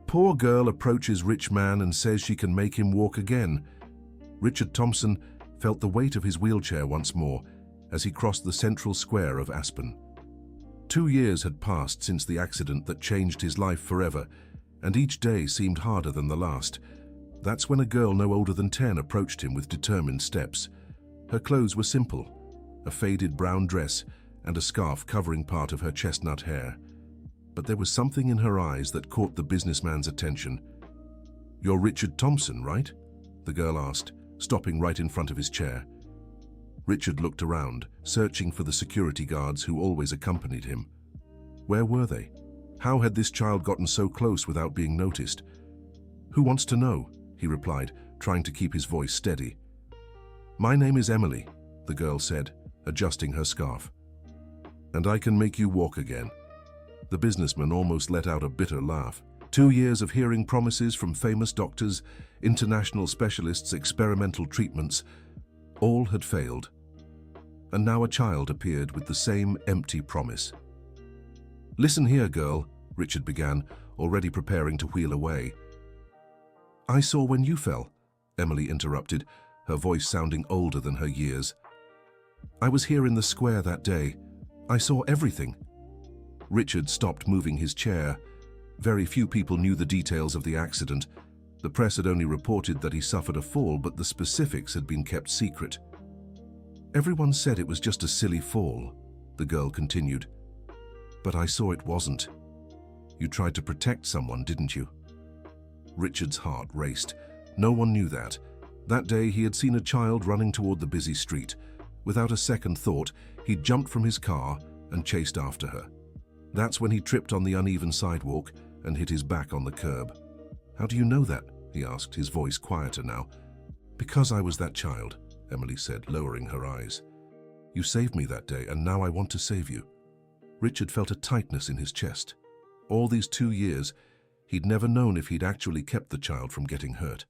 poor girl approaches rich man and says she can make him walk again. Richard Thompson felt the weight of his wheelchair once more as he crossed the central square of Aspen. 2 years had passed since the accident that changed his life forever, and each day seemed harder than the last. That's when a girl no older than 10 approached him with determined steps. Her clothes were simple, a faded brown dress and a scarf covering part of her chestnut hair. But there was something in her eyes that caught the businessman's attention. "You're Richard Thompson, right?" the girl asked, stopping right in front of his chair. Richard looked around, searching for the security guards who always accompanied him. Where were they? How had this child gotten so close without being noticed? "Who wants to know?" he replied, trying to keep his voice steady. "My name is Emily," the girl said, adjusting her scarf. "And I can make you walk again." The businessman almost let out a bitter laugh. 2 years of hearing promises from famous doctors, international specialists, experimental treatments, all had failed. And now a child appeared with the same empty promise. "Listen here, girl," Richard began, already preparing to wheel away. "I saw when you fell," Emily interrupted, her voice sounding older than her years. "I was here in the square that day. I saw everything." Richard stopped moving his chair. Very few people knew the details of the accident. The press had only reported that he suffered a fall, but the specifics had been kept secret. "Everyone said it was just a silly fall," the girl continued. "But I saw it wasn't. You tried to protect someone, didn't you?" Richard's heart raced. No one knew that. That day he had seen a child running toward the busy street. Without a second thought, he jumped from his car and chased after her. That's when he tripped on the uneven sidewalk and hit his back on the curb. "How do you know that?" he asked, his voice quieter now. "Because I was that child," Emily said, lowering her eyes. "You saved me that day, and now I want to save you." Richard felt a tightness in his chest. All these 2 years, he'd never known if he'd actually kept the child from getting hurt.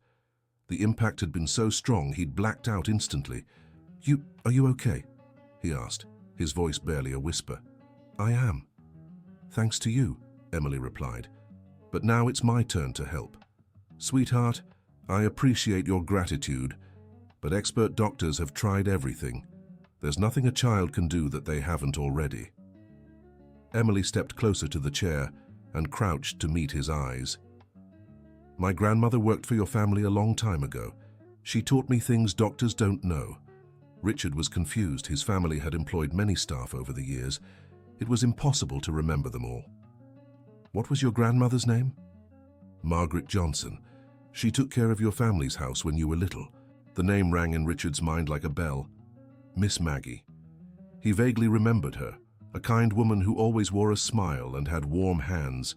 The impact had been so strong he'd blacked out instantly. Are you okay?" he asked, his voice barely a whisper. "I am. Thanks to you," Emily replied. "But now it's my turn to help. Sweetheart, I appreciate your gratitude, but expert doctors have tried everything. There's nothing a child can do that they haven't already." Emily stepped closer to the chair and crouched to meet his eyes. "My grandmother worked for your family a long time ago. She taught me things doctors don't know." Richard was confused. His family had employed many staff over the years. It was impossible to remember them all. "What was your grandmother's name?" "Margaret Johnson. She took care of your family's house when you were little." The name rang in Richard's mind like a bell. Miss Maggie. He vaguely remembered her, a kind woman who always wore a smile and had warm hands.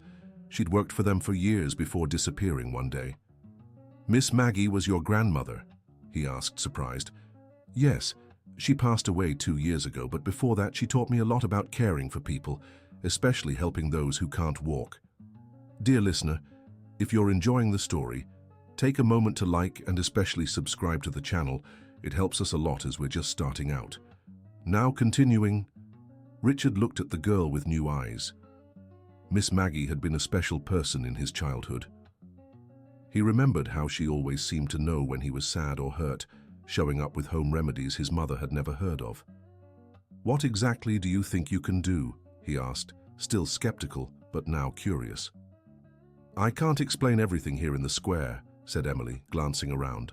She'd worked for them for years before disappearing one day. "Miss Maggie was your grandmother?" he asked, surprised. "Yes. She passed away 2 years ago, but before that she taught me a lot about caring for people, especially helping those who can't walk." Dear listener, if you're enjoying the story, take a moment to like and especially subscribe to the channel. It helps us a lot as we're just starting out. Now continuing, Richard looked at the girl with new eyes. Miss Maggie had been a special person in his childhood. He remembered how she always seemed to know when he was sad or hurt, showing up with home remedies his mother had never heard of. "What exactly do you think you can do?" he asked, still skeptical, but now curious. "I can't explain everything here in the square," said Emily, glancing around.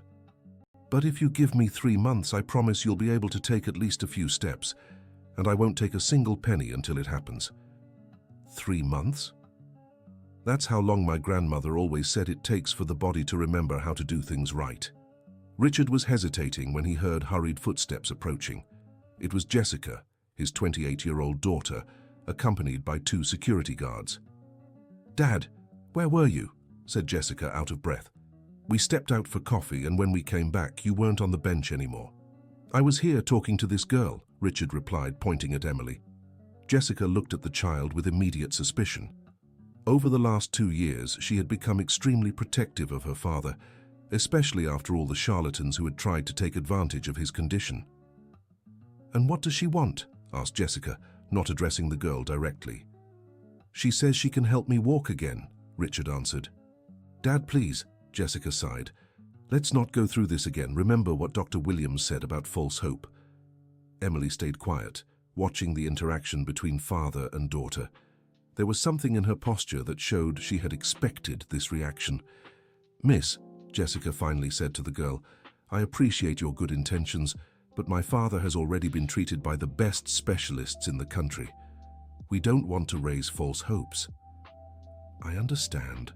"But if you give me 3 months, I promise you'll be able to take at least a few steps, and I won't take a single penny until it happens." 3 months? That's how long my grandmother always said it takes for the body to remember how to do things right. Richard was hesitating when he heard hurried footsteps approaching. It was Jessica, his 28-year-old daughter, accompanied by 2 security guards. "Dad, where were you?" said Jessica, out of breath. "We stepped out for coffee, and when we came back, you weren't on the bench anymore." "I was here talking to this girl," Richard replied, pointing at Emily. Jessica looked at the child with immediate suspicion. Over the last 2 years, she had become extremely protective of her father, especially after all the charlatans who had tried to take advantage of his condition. "And what does she want?" asked Jessica, not addressing the girl directly. "She says she can help me walk again," Richard answered. Dad, please, Jessica sighed. Let's not go through this again. Remember what Dr. Williams said about false hope. Emily stayed quiet, watching the interaction between father and daughter. There was something in her posture that showed she had expected this reaction. Miss, Jessica finally said to the girl, I appreciate your good intentions, but my father has already been treated by the best specialists in the country. We don't want to raise false hopes. I understand,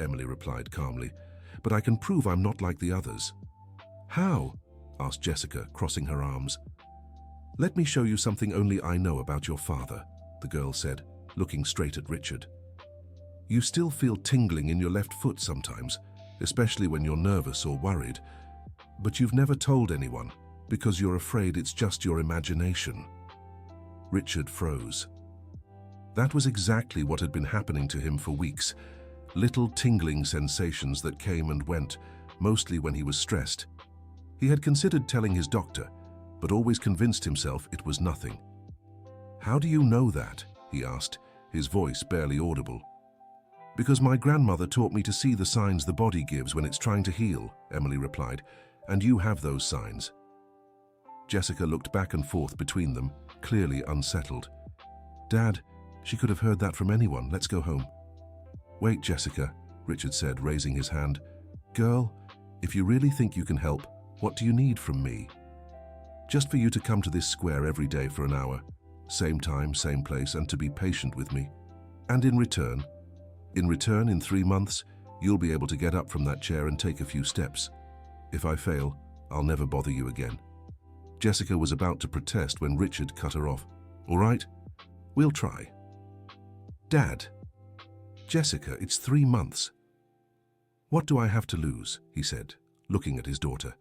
Emily replied calmly, but I can prove I'm not like the others. How? Asked Jessica, crossing her arms. Let me show you something only I know about your father, the girl said, looking straight at Richard. You still feel tingling in your left foot sometimes, especially when you're nervous or worried, but you've never told anyone because you're afraid it's just your imagination. Richard froze. That was exactly what had been happening to him for weeks. Little tingling sensations that came and went, mostly when he was stressed. He had considered telling his doctor, but always convinced himself it was nothing. How do you know that? He asked, his voice barely audible. Because my grandmother taught me to see the signs the body gives when it's trying to heal, Emily replied, and you have those signs. Jessica looked back and forth between them, clearly unsettled. Dad, she could have heard that from anyone. Let's go home. Wait, Jessica, Richard said, raising his hand. Girl, if you really think you can help, what do you need from me? Just for you to come to this square every day for an hour, same time, same place, and to be patient with me. And in return, in 3 months, you'll be able to get up from that chair and take a few steps. If I fail, I'll never bother you again. Jessica was about to protest when Richard cut her off. All right, we'll try. Dad, Jessica, it's 3 months. What do I have to lose? He said, looking at his daughter.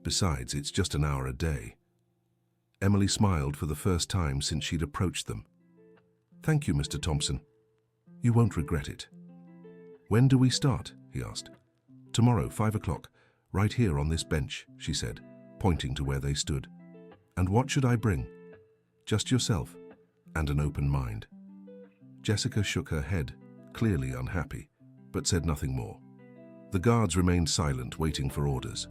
Besides, it's just an hour a day. Emily smiled for the first time since she'd approached them. Thank you, Mr. Thompson. You won't regret it. When do we start? He asked. Tomorrow, 5 o'clock, right here on this bench, she said, pointing to where they stood. And what should I bring? Just yourself and an open mind. Jessica shook her head, clearly unhappy, but said nothing more. The guards remained silent, waiting for orders.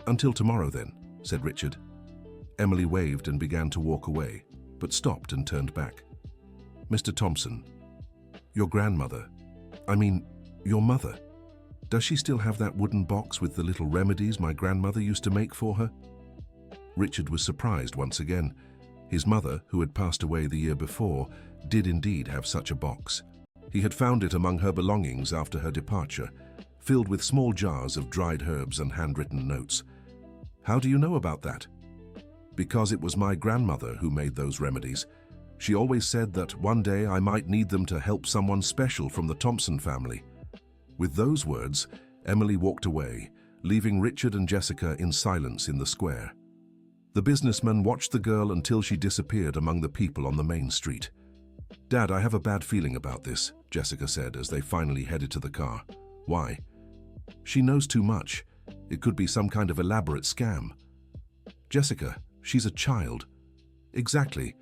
Until tomorrow then, said Richard. Emily waved and began to walk away, but stopped and turned back. Mr. Thompson, your grandmother, your mother, does she still have that wooden box with the little remedies my grandmother used to make for her? Richard was surprised once again. His mother, who had passed away the year before, did indeed have such a box. He had found it among her belongings after her departure, filled with small jars of dried herbs and handwritten notes. How do you know about that? Because it was my grandmother who made those remedies. She always said that one day I might need them to help someone special from the Thompson family. With those words, Emily walked away, leaving Richard and Jessica in silence in the square. The businessman watched the girl until she disappeared among the people on the main street. Dad, I have a bad feeling about this, Jessica said as they finally headed to the car. Why? She knows too much. It could be some kind of elaborate scam. Jessica, she's a child. Exactly.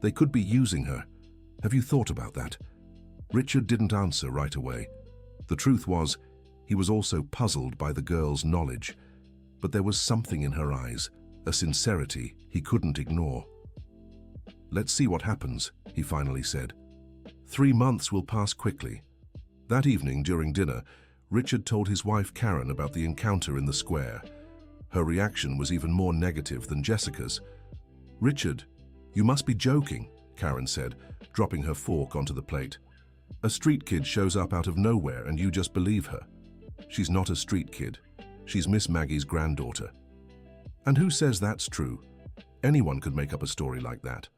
They could be using her. Have you thought about that? Richard didn't answer right away. The truth was, he was also puzzled by the girl's knowledge, but there was something in her eyes, a sincerity he couldn't ignore. Let's see what happens, he finally said. 3 months will pass quickly. That evening during dinner, Richard told his wife Karen about the encounter in the square. Her reaction was even more negative than Jessica's. Richard, you must be joking, Karen said, dropping her fork onto the plate. A street kid shows up out of nowhere and you just believe her. She's not a street kid. She's Miss Maggie's granddaughter. And who says that's true? Anyone could make up a story like that.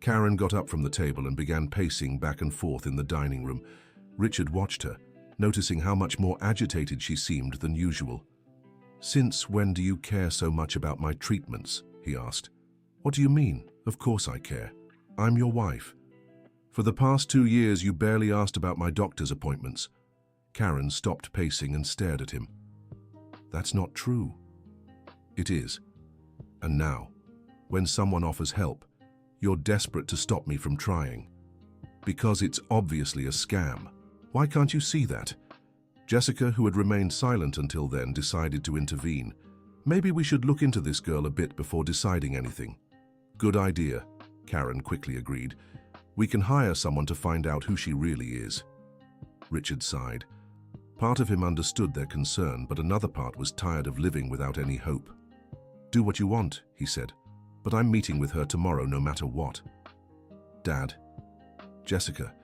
Karen got up from the table and began pacing back and forth in the dining room. Richard watched her, noticing how much more agitated she seemed than usual. Since when do you care so much about my treatments? He asked. What do you mean? Of course I care. I'm your wife. For the past 2 years you barely asked about my doctor's appointments. Karen stopped pacing and stared at him. That's not true. It is. And now, when someone offers help, you're desperate to stop me from trying. Because it's obviously a scam. Why can't you see that? Jessica, who had remained silent until then, decided to intervene. Maybe we should look into this girl a bit before deciding anything. Good idea, Karen quickly agreed. We can hire someone to find out who she really is. Richard sighed. Part of him understood their concern, but another part was tired of living without any hope. Do what you want, he said, but I'm meeting with her tomorrow no matter what. Dad. Jessica,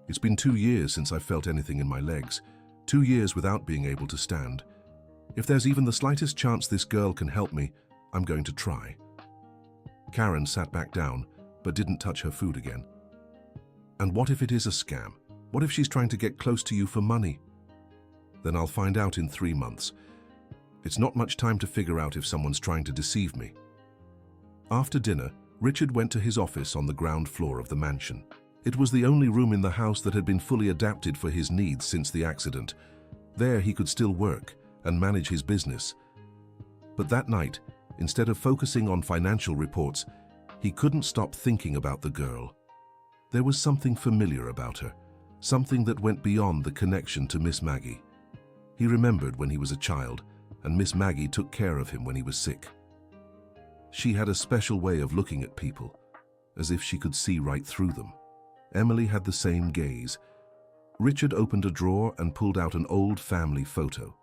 it's been 2 years since I felt anything in my legs. 2 years without being able to stand. If there's even the slightest chance this girl can help me, I'm going to try. Karen sat back down, but didn't touch her food again. And what if it is a scam? What if she's trying to get close to you for money? Then I'll find out in 3 months. It's not much time to figure out if someone's trying to deceive me. After dinner, Richard went to his office on the ground floor of the mansion. It was the only room in the house that had been fully adapted for his needs since the accident. There he could still work and manage his business. But that night, instead of focusing on financial reports, he couldn't stop thinking about the girl. There was something familiar about her, something that went beyond the connection to Miss Maggie. He remembered when he was a child, and Miss Maggie took care of him when he was sick. She had a special way of looking at people, as if she could see right through them. Emily had the same gaze. Richard opened a drawer and pulled out an old family photo.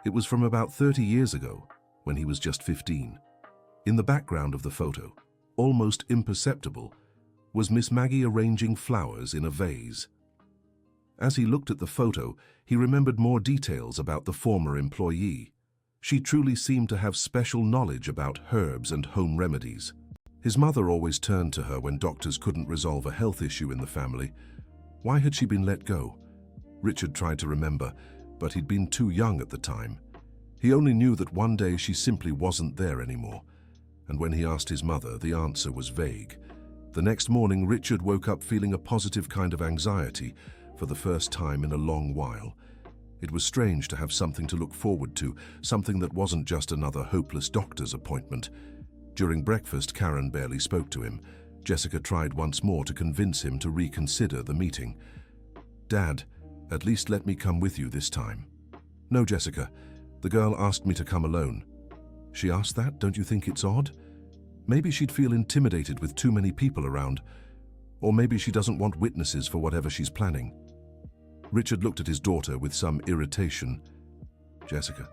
It was from about 30 years ago, when he was just 15. In the background of the photo, almost imperceptible, was Miss Maggie arranging flowers in a vase. As he looked at the photo, he remembered more details about the former employee. She truly seemed to have special knowledge about herbs and home remedies. His mother always turned to her when doctors couldn't resolve a health issue in the family. Why had she been let go? Richard tried to remember, but he'd been too young at the time. He only knew that one day she simply wasn't there anymore, and when he asked his mother, the answer was vague. The next morning, Richard woke up feeling a positive kind of anxiety for the first time in a long while. It was strange to have something to look forward to, something that wasn't just another hopeless doctor's appointment. During breakfast, Karen barely spoke to him. Jessica tried once more to convince him to reconsider the meeting. Dad, at least let me come with you this time. No, Jessica. The girl asked me to come alone. She asked that? Don't you think it's odd? Maybe she'd feel intimidated with too many people around. Or maybe she doesn't want witnesses for whatever she's planning. Richard looked at his daughter with some irritation. Jessica,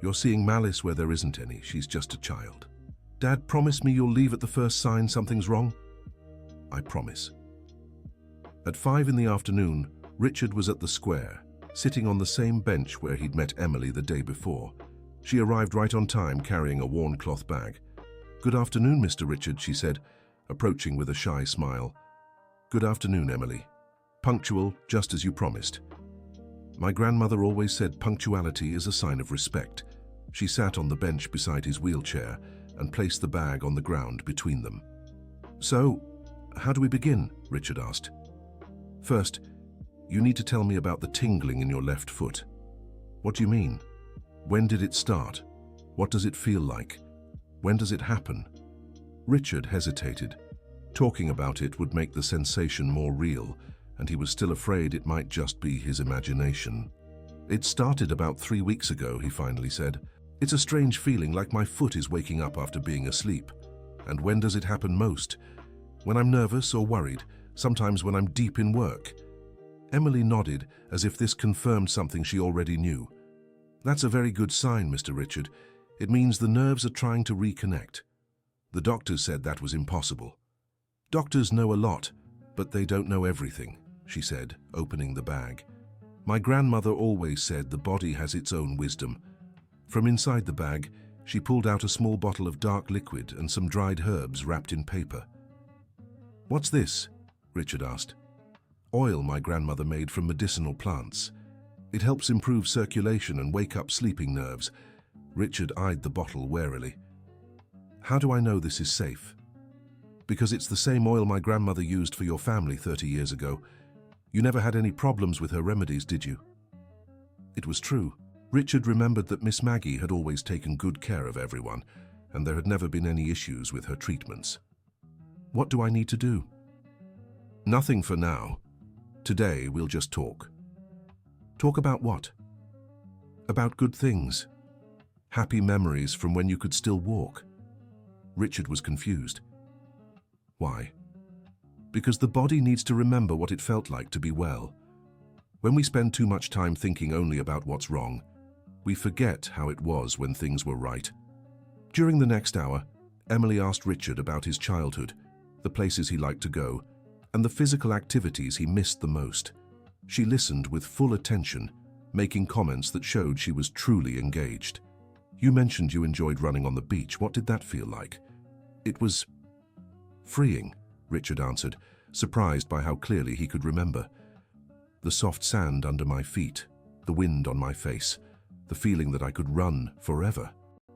you're seeing malice where there isn't any. She's just a child. Dad, promise me you'll leave at the first sign something's wrong? I promise. At 5 in the afternoon, Richard was at the square, sitting on the same bench where he'd met Emily the day before. She arrived right on time, carrying a worn cloth bag. Good afternoon, Mr. Richard, she said, approaching with a shy smile. Good afternoon, Emily. Punctual, just as you promised. My grandmother always said punctuality is a sign of respect. She sat on the bench beside his wheelchair and placed the bag on the ground between them. So, how do we begin? Richard asked. First, you need to tell me about the tingling in your left foot. What do you mean? When did it start? What does it feel like? When does it happen? Richard hesitated. Talking about it would make the sensation more real, and he was still afraid it might just be his imagination. It started about 3 weeks ago, he finally said. It's a strange feeling, like my foot is waking up after being asleep. And when does it happen most? When I'm nervous or worried, sometimes when I'm deep in work. Emily nodded, as if this confirmed something she already knew. That's a very good sign, Mr. Richard. It means the nerves are trying to reconnect. The doctors said that was impossible. Doctors know a lot, but they don't know everything, she said, opening the bag. My grandmother always said the body has its own wisdom. From inside the bag, she pulled out a small bottle of dark liquid and some dried herbs wrapped in paper. What's this? Richard asked. Oil my grandmother made from medicinal plants. It helps improve circulation and wake up sleeping nerves. Richard eyed the bottle warily. How do I know this is safe? Because it's the same oil my grandmother used for your family 30 years ago. You never had any problems with her remedies, did you? It was true. Richard remembered that Miss Maggie had always taken good care of everyone, and there had never been any issues with her treatments. What do I need to do? Nothing for now. Today we'll just talk. Talk about what? About good things. Happy memories from when you could still walk. Richard was confused. Why? Because the body needs to remember what it felt like to be well. When we spend too much time thinking only about what's wrong, we forget how it was when things were right. During the next hour, Emily asked Richard about his childhood, the places he liked to go, and the physical activities he missed the most. She listened with full attention, making comments that showed she was truly engaged. You mentioned you enjoyed running on the beach. What did that feel like? It was freeing, Richard answered, surprised by how clearly he could remember. The soft sand under my feet, the wind on my face, the feeling that I could run forever.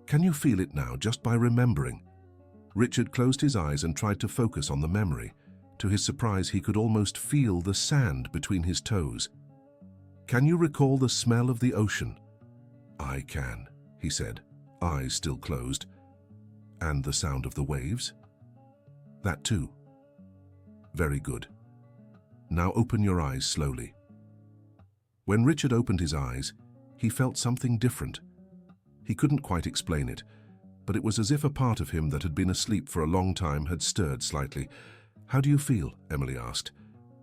Can you feel it now just by remembering? Richard closed his eyes and tried to focus on the memory. To his surprise, he could almost feel the sand between his toes. Can you recall the smell of the ocean? I can, he said, eyes still closed. And the sound of the waves? That too. Very good. Now open your eyes slowly. When Richard opened his eyes, he felt something different. He couldn't quite explain it, but it was as if a part of him that had been asleep for a long time had stirred slightly. How do you feel? Emily asked.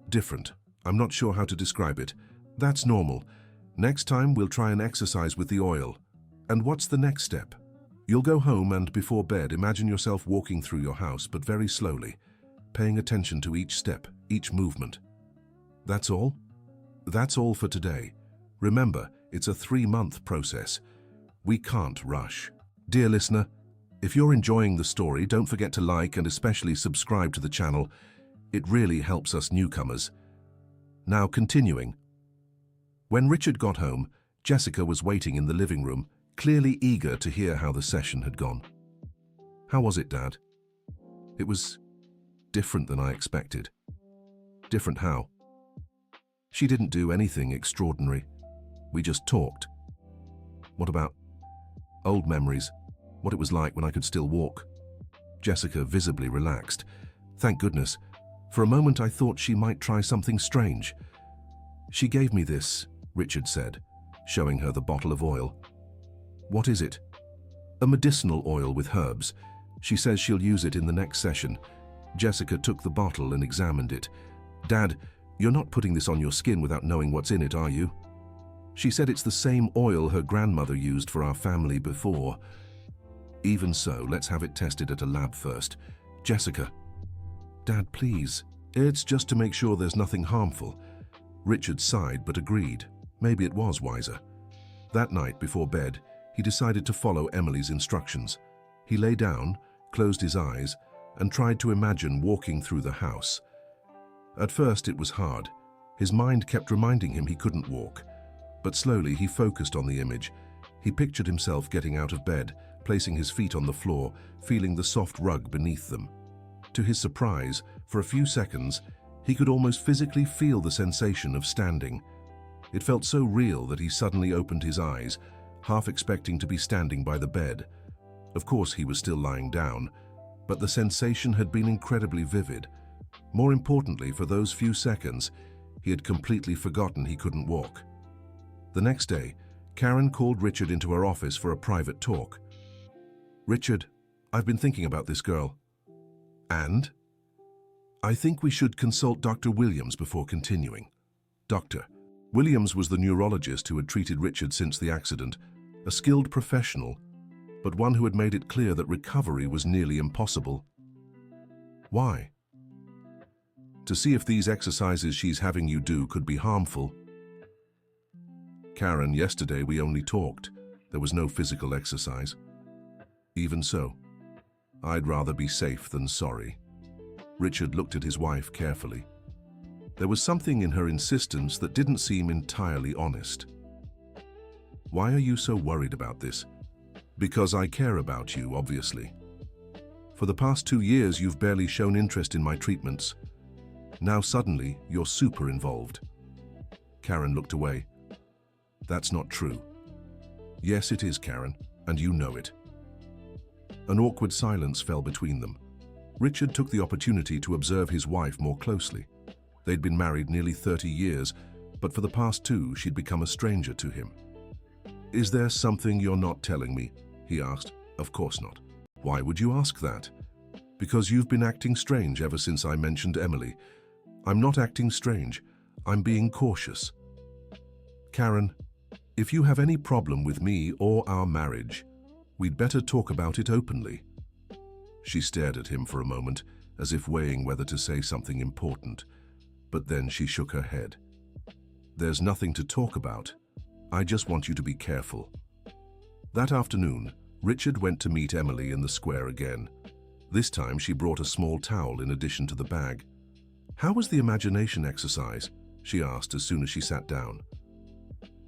Different. I'm not sure how to describe it. That's normal. Next time we'll try an exercise with the oil. And what's the next step? You'll go home and before bed imagine yourself walking through your house, but very slowly, paying attention to each step, each movement. That's all? That's all for today. Remember, it's a 3-month process. We can't rush. Dear listener, if you're enjoying the story, don't forget to like and especially subscribe to the channel. It really helps us newcomers. Now continuing. When Richard got home, Jessica was waiting in the living room, clearly eager to hear how the session had gone. How was it, Dad? It was different than I expected. Different how? She didn't do anything extraordinary. We just talked. What about old memories? What it was like when I could still walk? Jessica visibly relaxed. Thank goodness. For a moment I thought she might try something strange. She gave me this, Richard said, showing her the bottle of oil. What is it? A medicinal oil with herbs. She says she'll use it in the next session. Jessica took the bottle and examined it. Dad, you're not putting this on your skin without knowing what's in it, are you? She said it's the same oil her grandmother used for our family before. Even so, let's have it tested at a lab first. Jessica. Dad, please. It's just to make sure there's nothing harmful. Richard sighed but agreed. Maybe it was wiser. That night before bed, he decided to follow Emily's instructions. He lay down, closed his eyes, and tried to imagine walking through the house. At first it was hard. His mind kept reminding him he couldn't walk. But slowly he focused on the image. He pictured himself getting out of bed, placing his feet on the floor, feeling the soft rug beneath them. To his surprise, for a few seconds, he could almost physically feel the sensation of standing. It felt so real that he suddenly opened his eyes, half expecting to be standing by the bed. Of course, he was still lying down, but the sensation had been incredibly vivid. More importantly, for those few seconds, he had completely forgotten he couldn't walk. The next day, Karen called Richard into her office for a private talk. Richard, I've been thinking about this girl. And? I think we should consult Dr. Williams before continuing. Dr. Williams was the neurologist who had treated Richard since the accident, a skilled professional, but one who had made it clear that recovery was nearly impossible. Why? To see if these exercises she's having you do could be harmful. Karen, yesterday we only talked. There was no physical exercise. Even so, I'd rather be safe than sorry. Richard looked at his wife carefully. There was something in her insistence that didn't seem entirely honest. Why are you so worried about this? Because I care about you, obviously. For the past 2 years, you've barely shown interest in my treatments. Now suddenly, you're super involved. Karen looked away. That's not true. Yes, it is, Karen, and you know it. An awkward silence fell between them. Richard took the opportunity to observe his wife more closely. They'd been married nearly 30 years, but for the past 2, she'd become a stranger to him. Is there something you're not telling me? He asked. Of course not. Why would you ask that? Because you've been acting strange ever since I mentioned Emily. I'm not acting strange. I'm being cautious. Karen, if you have any problem with me or our marriage, we'd better talk about it openly. She stared at him for a moment, as if weighing whether to say something important, but then she shook her head. There's nothing to talk about. I just want you to be careful. That afternoon, Richard went to meet Emily in the square again. This time she brought a small towel in addition to the bag. How was the imagination exercise? She asked as soon as she sat down.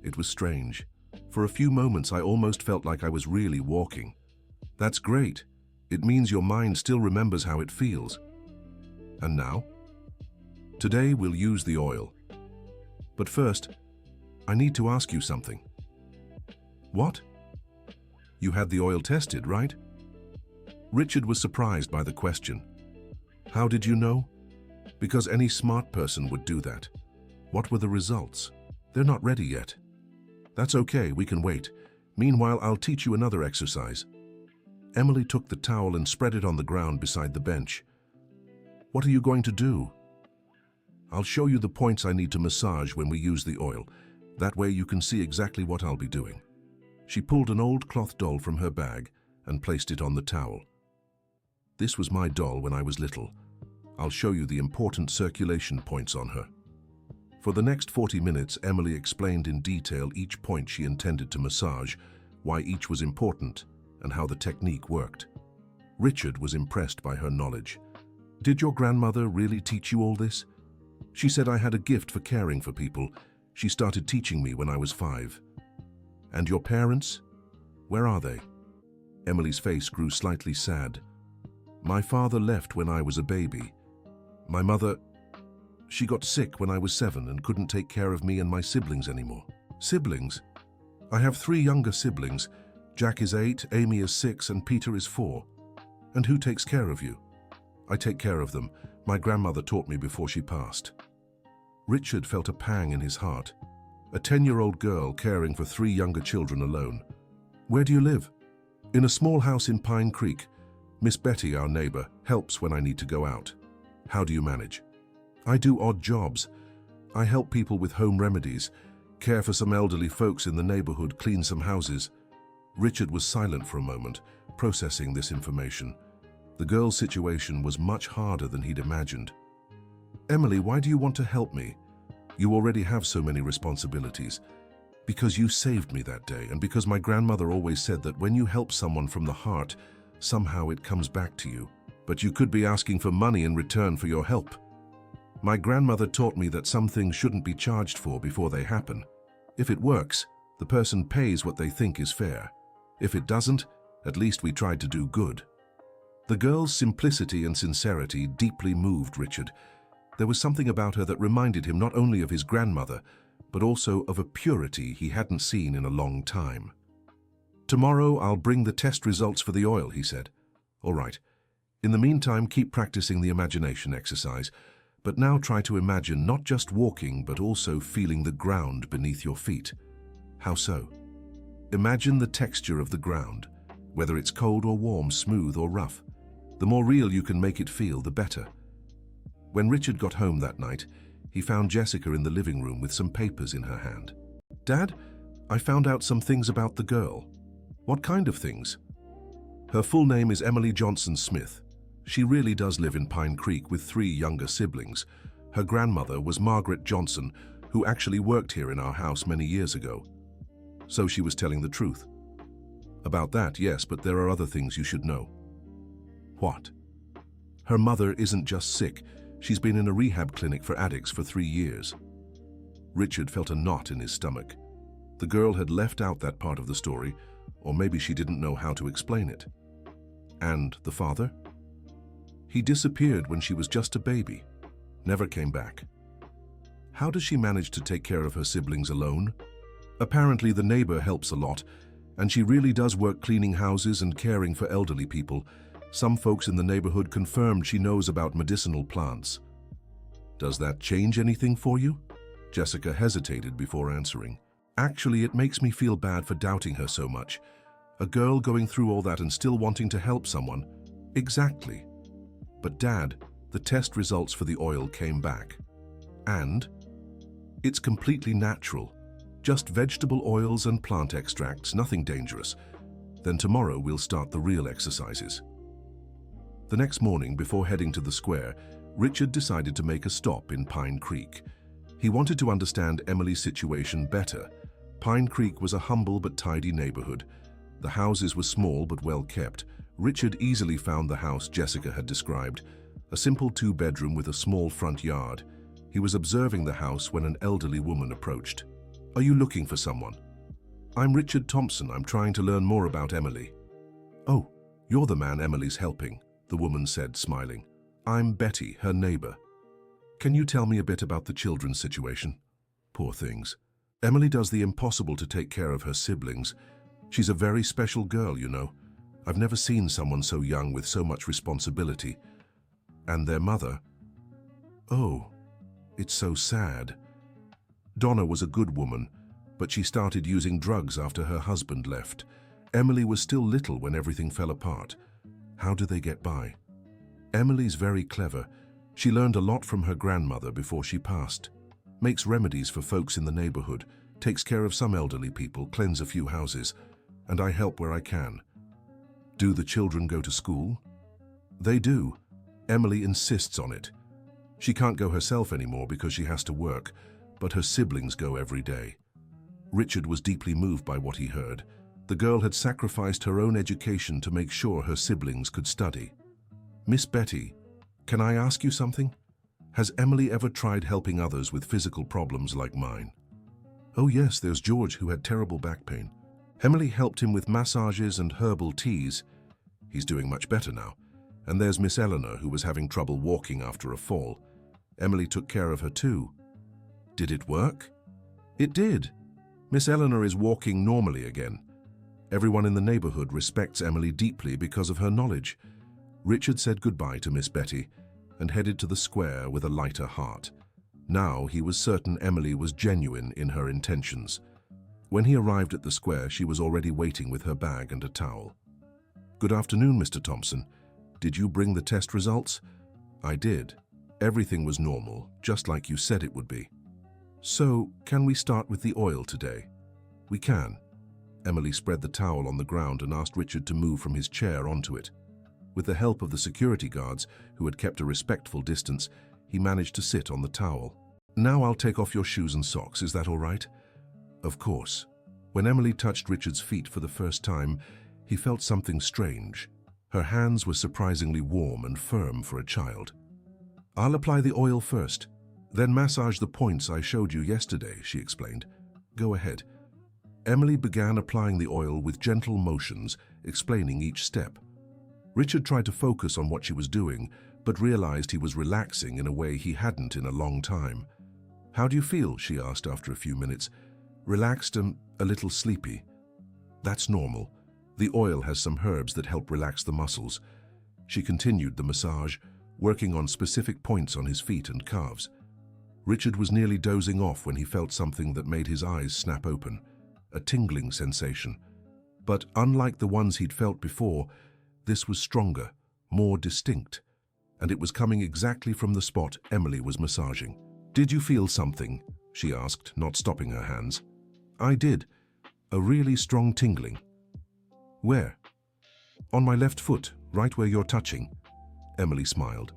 It was strange. For a few moments I almost felt like I was really walking. That's great. It means your mind still remembers how it feels. And now? Today we'll use the oil. But first, I need to ask you something. What? You had the oil tested, right? Richard was surprised by the question. How did you know? Because any smart person would do that. What were the results? They're not ready yet. That's okay, we can wait. Meanwhile, I'll teach you another exercise. Emily took the towel and spread it on the ground beside the bench. What are you going to do? I'll show you the points I need to massage when we use the oil. That way you can see exactly what I'll be doing. She pulled an old cloth doll from her bag and placed it on the towel. This was my doll when I was little. I'll show you the important circulation points on her. For the next 40 minutes, Emily explained in detail each point she intended to massage, why each was important, and how the technique worked. Richard was impressed by her knowledge. Did your grandmother really teach you all this? She said I had a gift for caring for people. She started teaching me when I was 5. And your parents? Where are they? Emily's face grew slightly sad. My father left when I was a baby. My mother, she got sick when I was 7 and couldn't take care of me and my siblings anymore. Siblings? I have 3 younger siblings. Jack is 8, Amy is 6, and Peter is 4. And who takes care of you? I take care of them. My grandmother taught me before she passed. Richard felt a pang in his heart. A 10-year-old girl caring for 3 younger children alone. Where do you live? In a small house in Pine Creek. Miss Betty, our neighbor, helps when I need to go out. How do you manage? I do odd jobs. I help people with home remedies, care for some elderly folks in the neighborhood, clean some houses. Richard was silent for a moment, processing this information. The girl's situation was much harder than he'd imagined. Emily, why do you want to help me? You already have so many responsibilities. Because you saved me that day, and because my grandmother always said that when you help someone from the heart, somehow it comes back to you. But you could be asking for money in return for your help. My grandmother taught me that some things shouldn't be charged for before they happen. If it works, the person pays what they think is fair. If it doesn't, at least we tried to do good. The girl's simplicity and sincerity deeply moved Richard. There was something about her that reminded him not only of his grandmother, but also of a purity he hadn't seen in a long time. Tomorrow I'll bring the test results for the oil, he said. All right. In the meantime, keep practicing the imagination exercise, but now try to imagine not just walking, but also feeling the ground beneath your feet. How so? Imagine the texture of the ground, whether it's cold or warm, smooth or rough. The more real you can make it feel, the better. When Richard got home that night, he found Jessica in the living room with some papers in her hand. Dad, I found out some things about the girl. What kind of things? Her full name is Emily Johnson Smith. She really does live in Pine Creek with 3 younger siblings. Her grandmother was Margaret Johnson, who actually worked here in our house many years ago. So she was telling the truth. About that, yes, but there are other things you should know. What? Her mother isn't just sick. She's been in a rehab clinic for addicts for 3 years. Richard felt a knot in his stomach. The girl had left out that part of the story, or maybe she didn't know how to explain it. And the father? He disappeared when she was just a baby, never came back. How does she manage to take care of her siblings alone? Apparently the neighbor helps a lot, and she really does work cleaning houses and caring for elderly people. Some folks in the neighborhood confirmed she knows about medicinal plants. Does that change anything for you? Jessica hesitated before answering. Actually, it makes me feel bad for doubting her so much. A girl going through all that and still wanting to help someone. Exactly. But Dad, the test results for the oil came back. And? It's completely natural. Just vegetable oils and plant extracts, nothing dangerous. Then tomorrow we'll start the real exercises. The next morning, before heading to the square, Richard decided to make a stop in Pine Creek. He wanted to understand Emily's situation better. Pine Creek was a humble but tidy neighborhood. The houses were small but well kept. Richard easily found the house Jessica had described, a simple two-bedroom with a small front yard. He was observing the house when an elderly woman approached. "Are you looking for someone?" "I'm Richard Thompson. I'm trying to learn more about Emily." "Oh, you're the man Emily's helping," the woman said, smiling. "I'm Betty, her neighbor. Can you tell me a bit about the children's situation?" "Poor things. Emily does the impossible to take care of her siblings. She's a very special girl, you know. I've never seen someone so young with so much responsibility. And their mother. Oh, it's so sad. Donna was a good woman, but she started using drugs after her husband left. Emily was still little when everything fell apart. How do they get by?" "Emily's very clever. She learned a lot from her grandmother before she passed. Makes remedies for folks in the neighborhood, takes care of some elderly people, cleans a few houses, and I help where I can." "Do the children go to school?" "They do. Emily insists on it. She can't go herself anymore because she has to work, but her siblings go every day." Richard was deeply moved by what he heard. The girl had sacrificed her own education to make sure her siblings could study. "Miss Betty, can I ask you something? Has Emily ever tried helping others with physical problems like mine?" "Oh yes, there's George who had terrible back pain. Emily helped him with massages and herbal teas. He's doing much better now. And there's Miss Eleanor who was having trouble walking after a fall. Emily took care of her too." "Did it work?" "It did. Miss Eleanor is walking normally again. Everyone in the neighborhood respects Emily deeply because of her knowledge." Richard said goodbye to Miss Betty and headed to the square with a lighter heart. Now he was certain Emily was genuine in her intentions. When he arrived at the square, she was already waiting with her bag and a towel. "Good afternoon, Mr. Thompson. Did you bring the test results?" "I did. Everything was normal, just like you said it would be." "So, can we start with the oil today?" "We can." Emily spread the towel on the ground and asked Richard to move from his chair onto it. With the help of the security guards, who had kept a respectful distance, he managed to sit on the towel. "Now I'll take off your shoes and socks, is that all right?" "Of course." When Emily touched Richard's feet for the first time, he felt something strange. Her hands were surprisingly warm and firm for a child. "I'll apply the oil first, then massage the points I showed you yesterday," she explained. "Go ahead." Emily began applying the oil with gentle motions, explaining each step. Richard tried to focus on what she was doing, but realized he was relaxing in a way he hadn't in a long time. "How do you feel?" she asked after a few minutes. "Relaxed and a little sleepy." "That's normal. The oil has some herbs that help relax the muscles." She continued the massage, working on specific points on his feet and calves. Richard was nearly dozing off when he felt something that made his eyes snap open, a tingling sensation. But unlike the ones he'd felt before, this was stronger, more distinct, and it was coming exactly from the spot Emily was massaging. "Did you feel something?" she asked, not stopping her hands. "I did. A really strong tingling." "Where?" "On my left foot, right where you're touching." Emily smiled.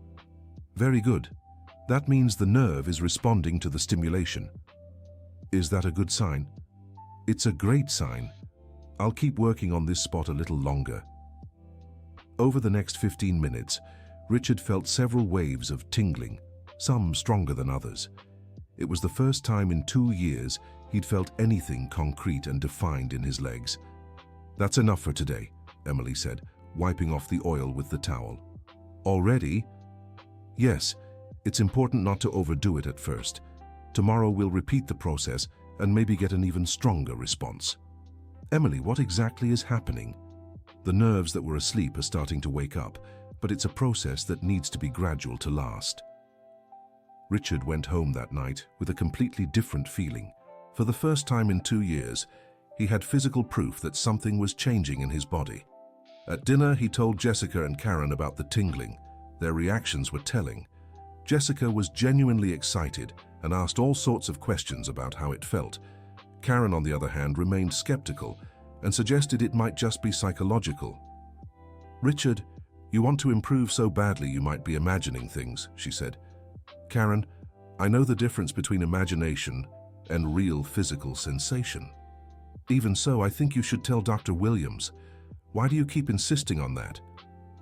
"Very good. That means the nerve is responding to the stimulation." "Is that a good sign?" "It's a great sign. I'll keep working on this spot a little longer." Over the next 15 minutes, Richard felt several waves of tingling, some stronger than others. It was the first time in 2 years he'd felt anything concrete and defined in his legs. "That's enough for today," Emily said, wiping off the oil with the towel. "Already?" "Yes, it's important not to overdo it at first. Tomorrow we'll repeat the process and maybe get an even stronger response." "Emily, what exactly is happening?" "The nerves that were asleep are starting to wake up, but it's a process that needs to be gradual to last." Richard went home that night with a completely different feeling. For the first time in 2 years, he had physical proof that something was changing in his body. At dinner, he told Jessica and Karen about the tingling. Their reactions were telling. Jessica was genuinely excited and asked all sorts of questions about how it felt. Karen, on the other hand, remained skeptical and suggested it might just be psychological. "Richard, you want to improve so badly you might be imagining things," she said. "Karen, I know the difference between imagination and real physical sensation. Even so, I think you should tell Dr. Williams. Why do you keep insisting on that?"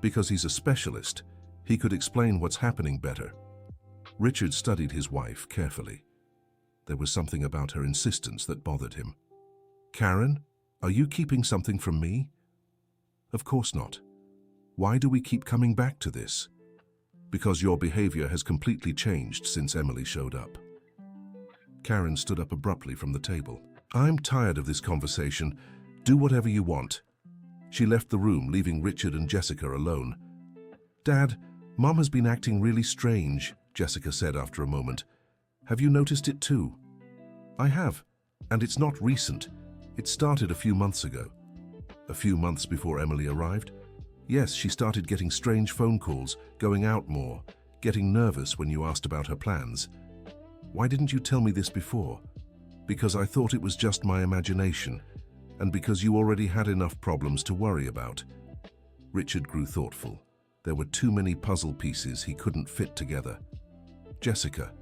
"Because he's a specialist. He could explain what's happening better." Richard studied his wife carefully. There was something about her insistence that bothered him. "Karen, are you keeping something from me?" "Of course not. Why do we keep coming back to this?" "Because your behavior has completely changed since Emily showed up." Karen stood up abruptly from the table. "I'm tired of this conversation. Do whatever you want." She left the room, leaving Richard and Jessica alone. "Dad, Mom has been acting really strange," Jessica said after a moment. "Have you noticed it too?" "I have, and it's not recent. It started a few months ago." "A few months before Emily arrived?" "Yes, she started getting strange phone calls, going out more, getting nervous when you asked about her plans." "Why didn't you tell me this before?" "Because I thought it was just my imagination, and because you already had enough problems to worry about." Richard grew thoughtful. There were too many puzzle pieces he couldn't fit together. "Jessica,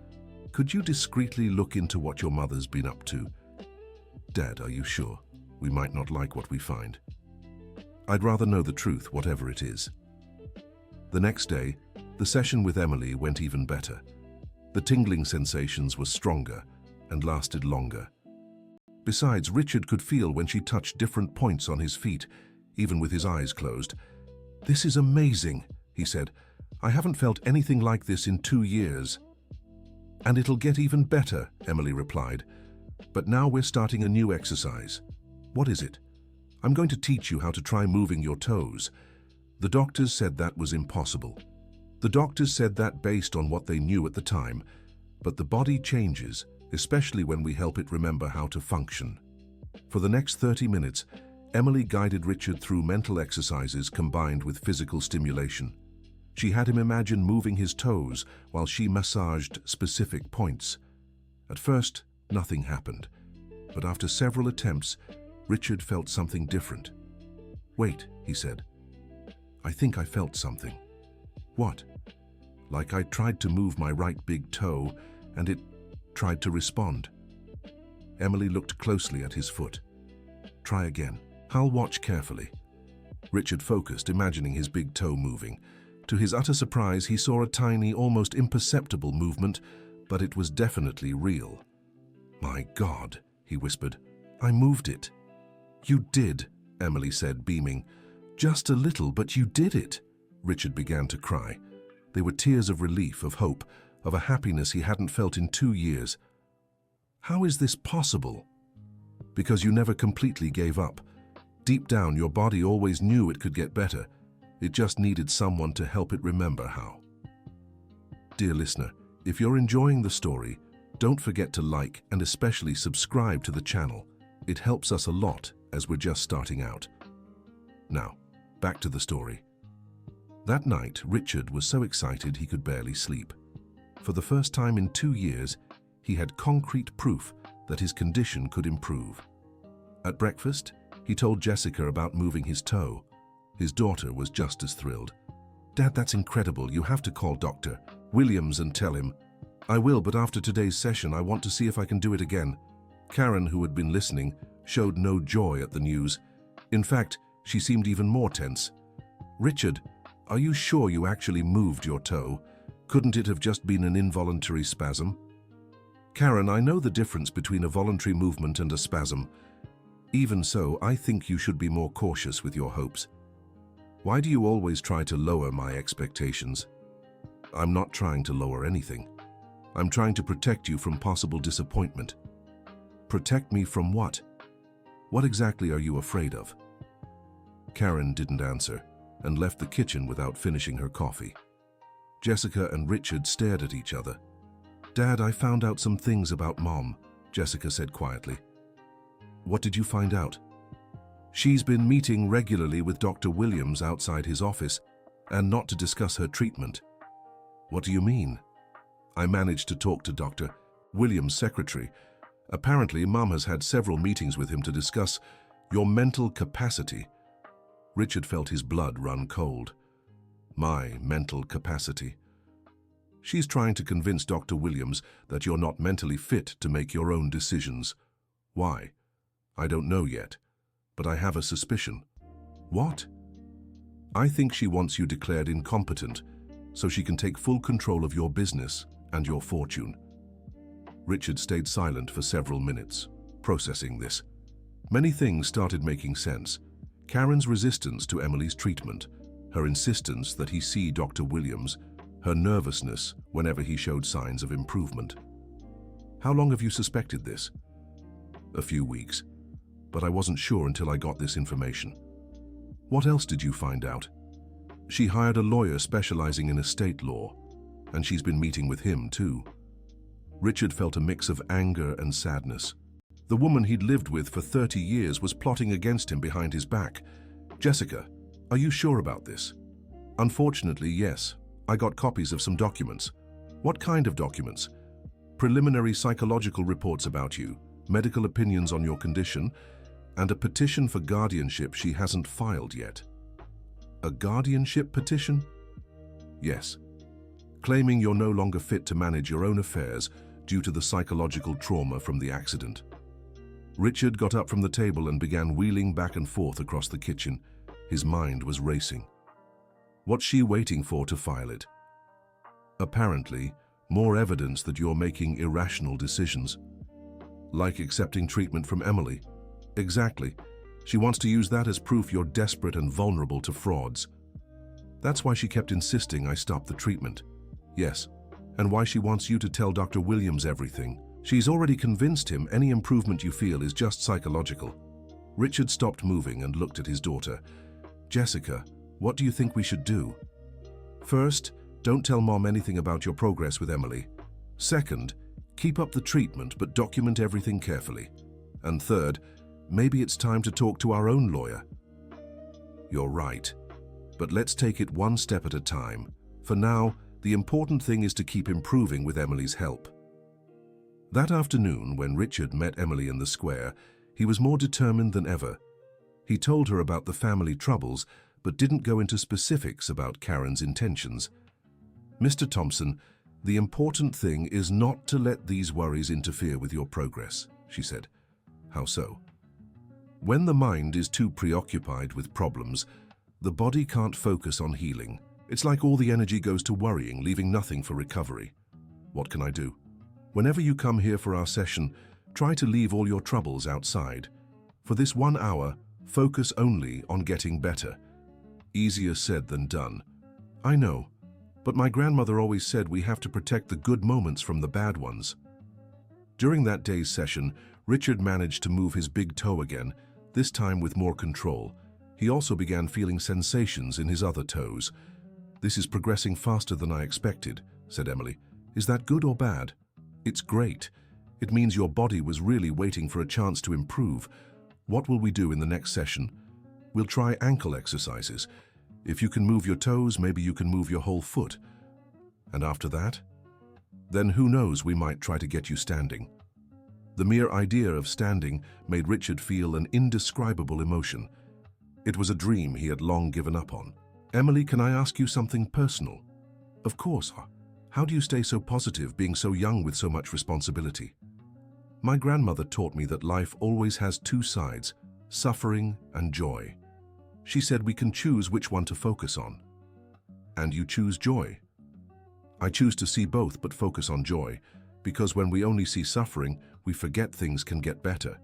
could you discreetly look into what your mother's been up to?" "Dad, are you sure? We might not like what we find." "I'd rather know the truth, whatever it is." The next day, the session with Emily went even better. The tingling sensations were stronger and lasted longer. Besides, Richard could feel when she touched different points on his feet, even with his eyes closed. "This is amazing," he said. "I haven't felt anything like this in 2 years." "And it'll get even better," Emily replied. "But now we're starting a new exercise." "What is it?" "I'm going to teach you how to try moving your toes." The doctors said that was impossible. The doctors said that based on what they knew at the time, but the body changes, especially when we help it remember how to function. For the next 30 minutes, Emily guided Richard through mental exercises combined with physical stimulation. She had him imagine moving his toes while she massaged specific points. At first, nothing happened, but after several attempts, Richard felt something different. "Wait," he said. "I think I felt something." "What?" "Like I tried to move my right big toe, and it tried to respond." Emily looked closely at his foot. "Try again. I'll watch carefully." Richard focused, imagining his big toe moving. To his utter surprise, he saw a tiny, almost imperceptible movement, but it was definitely real. "My God," he whispered. "I moved it." "You did," Emily said, beaming. "Just a little, but you did it." Richard began to cry. They were tears of relief, of hope, of a happiness he hadn't felt in 2 years. "How is this possible?" "Because you never completely gave up. Deep down, your body always knew it could get better. It just needed someone to help it remember how." Dear listener, if you're enjoying the story, don't forget to like and especially subscribe to the channel. It helps us a lot as we're just starting out. Now, back to the story. That night, Richard was so excited he could barely sleep. For the first time in 2 years, he had concrete proof that his condition could improve. At breakfast, he told Jessica about moving his toe. His daughter was just as thrilled. "Dad, that's incredible. You have to call Dr. Williams and tell him." "I will, but after today's session, I want to see if I can do it again." Karen, who had been listening, showed no joy at the news. In fact, she seemed even more tense. "Richard, are you sure you actually moved your toe? Couldn't it have just been an involuntary spasm?" "Karen, I know the difference between a voluntary movement and a spasm. Even so, I think you should be more cautious with your hopes." "Why do you always try to lower my expectations?" "I'm not trying to lower anything. I'm trying to protect you from possible disappointment." "Protect me from what? What exactly are you afraid of?" Karen didn't answer and left the kitchen without finishing her coffee. Jessica and Richard stared at each other. "Dad, I found out some things about Mom." Jessica said quietly. What did you find out? She's been meeting regularly with Dr. Williams outside his office, and not to discuss her treatment. What do you mean? I managed to talk to Dr. Williams' secretary. Apparently, Mum has had several meetings with him to discuss your mental capacity. Richard felt his blood run cold. My mental capacity. She's trying to convince Dr. Williams that you're not mentally fit to make your own decisions. Why? I don't know yet, but I have a suspicion. What? I think she wants you declared incompetent so she can take full control of your business and your fortune. Richard stayed silent for several minutes, processing this. Many things started making sense. Karen's resistance to Emily's treatment, her insistence that he see Dr. Williams, her nervousness whenever he showed signs of improvement. How long have you suspected this? A few weeks, but I wasn't sure until I got this information. What else did you find out? She hired a lawyer specializing in estate law, and she's been meeting with him too. Richard felt a mix of anger and sadness. The woman he'd lived with for 30 years was plotting against him behind his back. Jessica, are you sure about this? Unfortunately, yes. I got copies of some documents. What kind of documents? Preliminary psychological reports about you, medical opinions on your condition, and a petition for guardianship she hasn't filed yet. A guardianship petition? Yes. Claiming you're no longer fit to manage your own affairs due to the psychological trauma from the accident. Richard got up from the table and began wheeling back and forth across the kitchen. His mind was racing. What's she waiting for to file it? Apparently, more evidence that you're making irrational decisions. Like accepting treatment from Emily. Exactly. She wants to use that as proof you're desperate and vulnerable to frauds. That's why she kept insisting I stop the treatment. Yes, and why she wants you to tell Dr. Williams everything. She's already convinced him any improvement you feel is just psychological. Richard stopped moving and looked at his daughter. Jessica, what do you think we should do? First, don't tell Mom anything about your progress with Emily. Second, keep up the treatment but document everything carefully. And third, maybe it's time to talk to our own lawyer. You're right, but let's take it one step at a time. For now, the important thing is to keep improving with Emily's help. That afternoon, when Richard met Emily in the square, he was more determined than ever. He told her about the family troubles, but didn't go into specifics about Karen's intentions. Mr. Thompson, the important thing is not to let these worries interfere with your progress, she said. How so? When the mind is too preoccupied with problems, the body can't focus on healing. It's like all the energy goes to worrying, leaving nothing for recovery. What can I do? Whenever you come here for our session, try to leave all your troubles outside. For this 1 hour, focus only on getting better. Easier said than done. I know, but my grandmother always said we have to protect the good moments from the bad ones. During that day's session, Richard managed to move his big toe again, this time with more control. He also began feeling sensations in his other toes. This is progressing faster than I expected, said Emily. Is that good or bad? It's great. It means your body was really waiting for a chance to improve. What will we do in the next session? We'll try ankle exercises. If you can move your toes, maybe you can move your whole foot. And after that? Then who knows, we might try to get you standing. The mere idea of standing made Richard feel an indescribable emotion. It was a dream he had long given up on. Emily, can I ask you something personal? Of course. How do you stay so positive, being so young with so much responsibility? My grandmother taught me that life always has two sides, suffering and joy. She said we can choose which one to focus on. And you choose joy. I choose to see both but focus on joy, because when we only see suffering, we forget things can get better.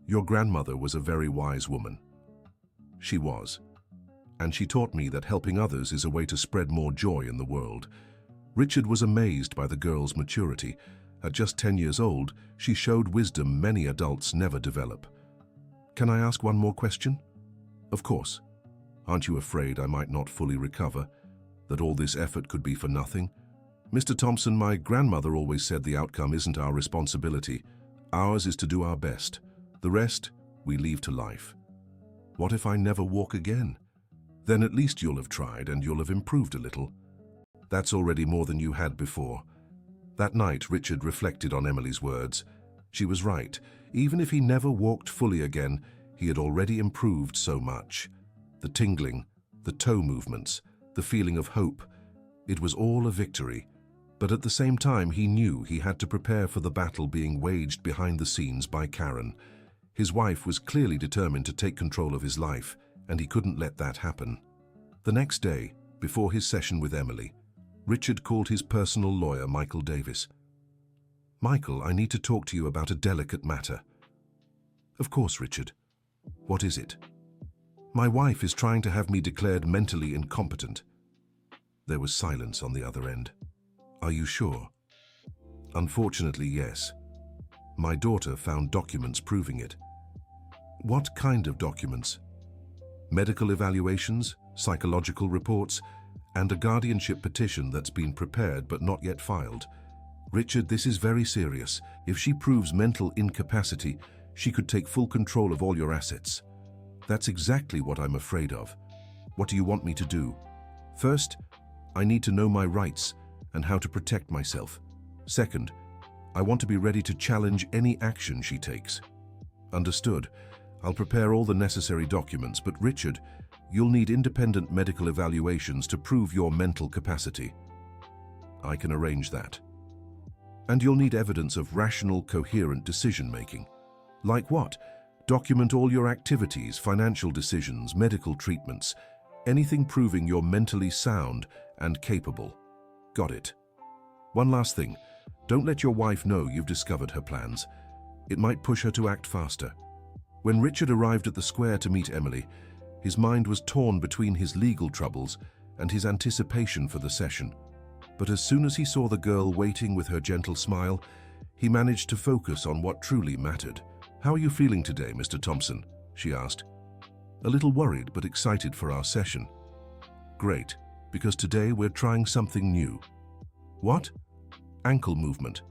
Your grandmother was a very wise woman. She was. And she taught me that helping others is a way to spread more joy in the world. Richard was amazed by the girl's maturity. At just 10 years old, she showed wisdom many adults never develop. Can I ask one more question? Of course. Aren't you afraid I might not fully recover? That all this effort could be for nothing? Mr. Thompson, my grandmother always said the outcome isn't our responsibility. Ours is to do our best. The rest, we leave to life. What if I never walk again? Then at least you'll have tried and you'll have improved a little. That's already more than you had before. That night, Richard reflected on Emily's words. She was right. Even if he never walked fully again, he had already improved so much. The tingling, the toe movements, the feeling of hope. It was all a victory. But at the same time, he knew he had to prepare for the battle being waged behind the scenes by Karen. His wife was clearly determined to take control of his life, and he couldn't let that happen. The next day, before his session with Emily, Richard called his personal lawyer, Michael Davis. "Michael, I need to talk to you about a delicate matter." "Of course, Richard. What is it?" "My wife is trying to have me declared mentally incompetent." There was silence on the other end. "Are you sure?" "Unfortunately, yes. My daughter found documents proving it." "What kind of documents?" "Medical evaluations, psychological reports, and a guardianship petition that's been prepared but not yet filed. Richard, this is very serious. If she proves mental incapacity, she could take full control of all your assets." "That's exactly what I'm afraid of. What do you want me to do?" "First, I need to know my rights and how to protect myself. Second, I want to be ready to challenge any action she takes." "Understood. I'll prepare all the necessary documents, but Richard, you'll need independent medical evaluations to prove your mental capacity." "I can arrange that." "And you'll need evidence of rational, coherent decision-making." "Like what?" "Document all your activities, financial decisions, medical treatments, anything proving you're mentally sound and capable." "Got it." "One last thing. Don't let your wife know you've discovered her plans. It might push her to act faster." When Richard arrived at the square to meet Emily, his mind was torn between his legal troubles and his anticipation for the session. But as soon as he saw the girl waiting with her gentle smile, he managed to focus on what truly mattered. "How are you feeling today, Mr. Thompson?" she asked. "A little worried, but excited for our session." "Great, because today we're trying something new." "What?" "Ankle movement."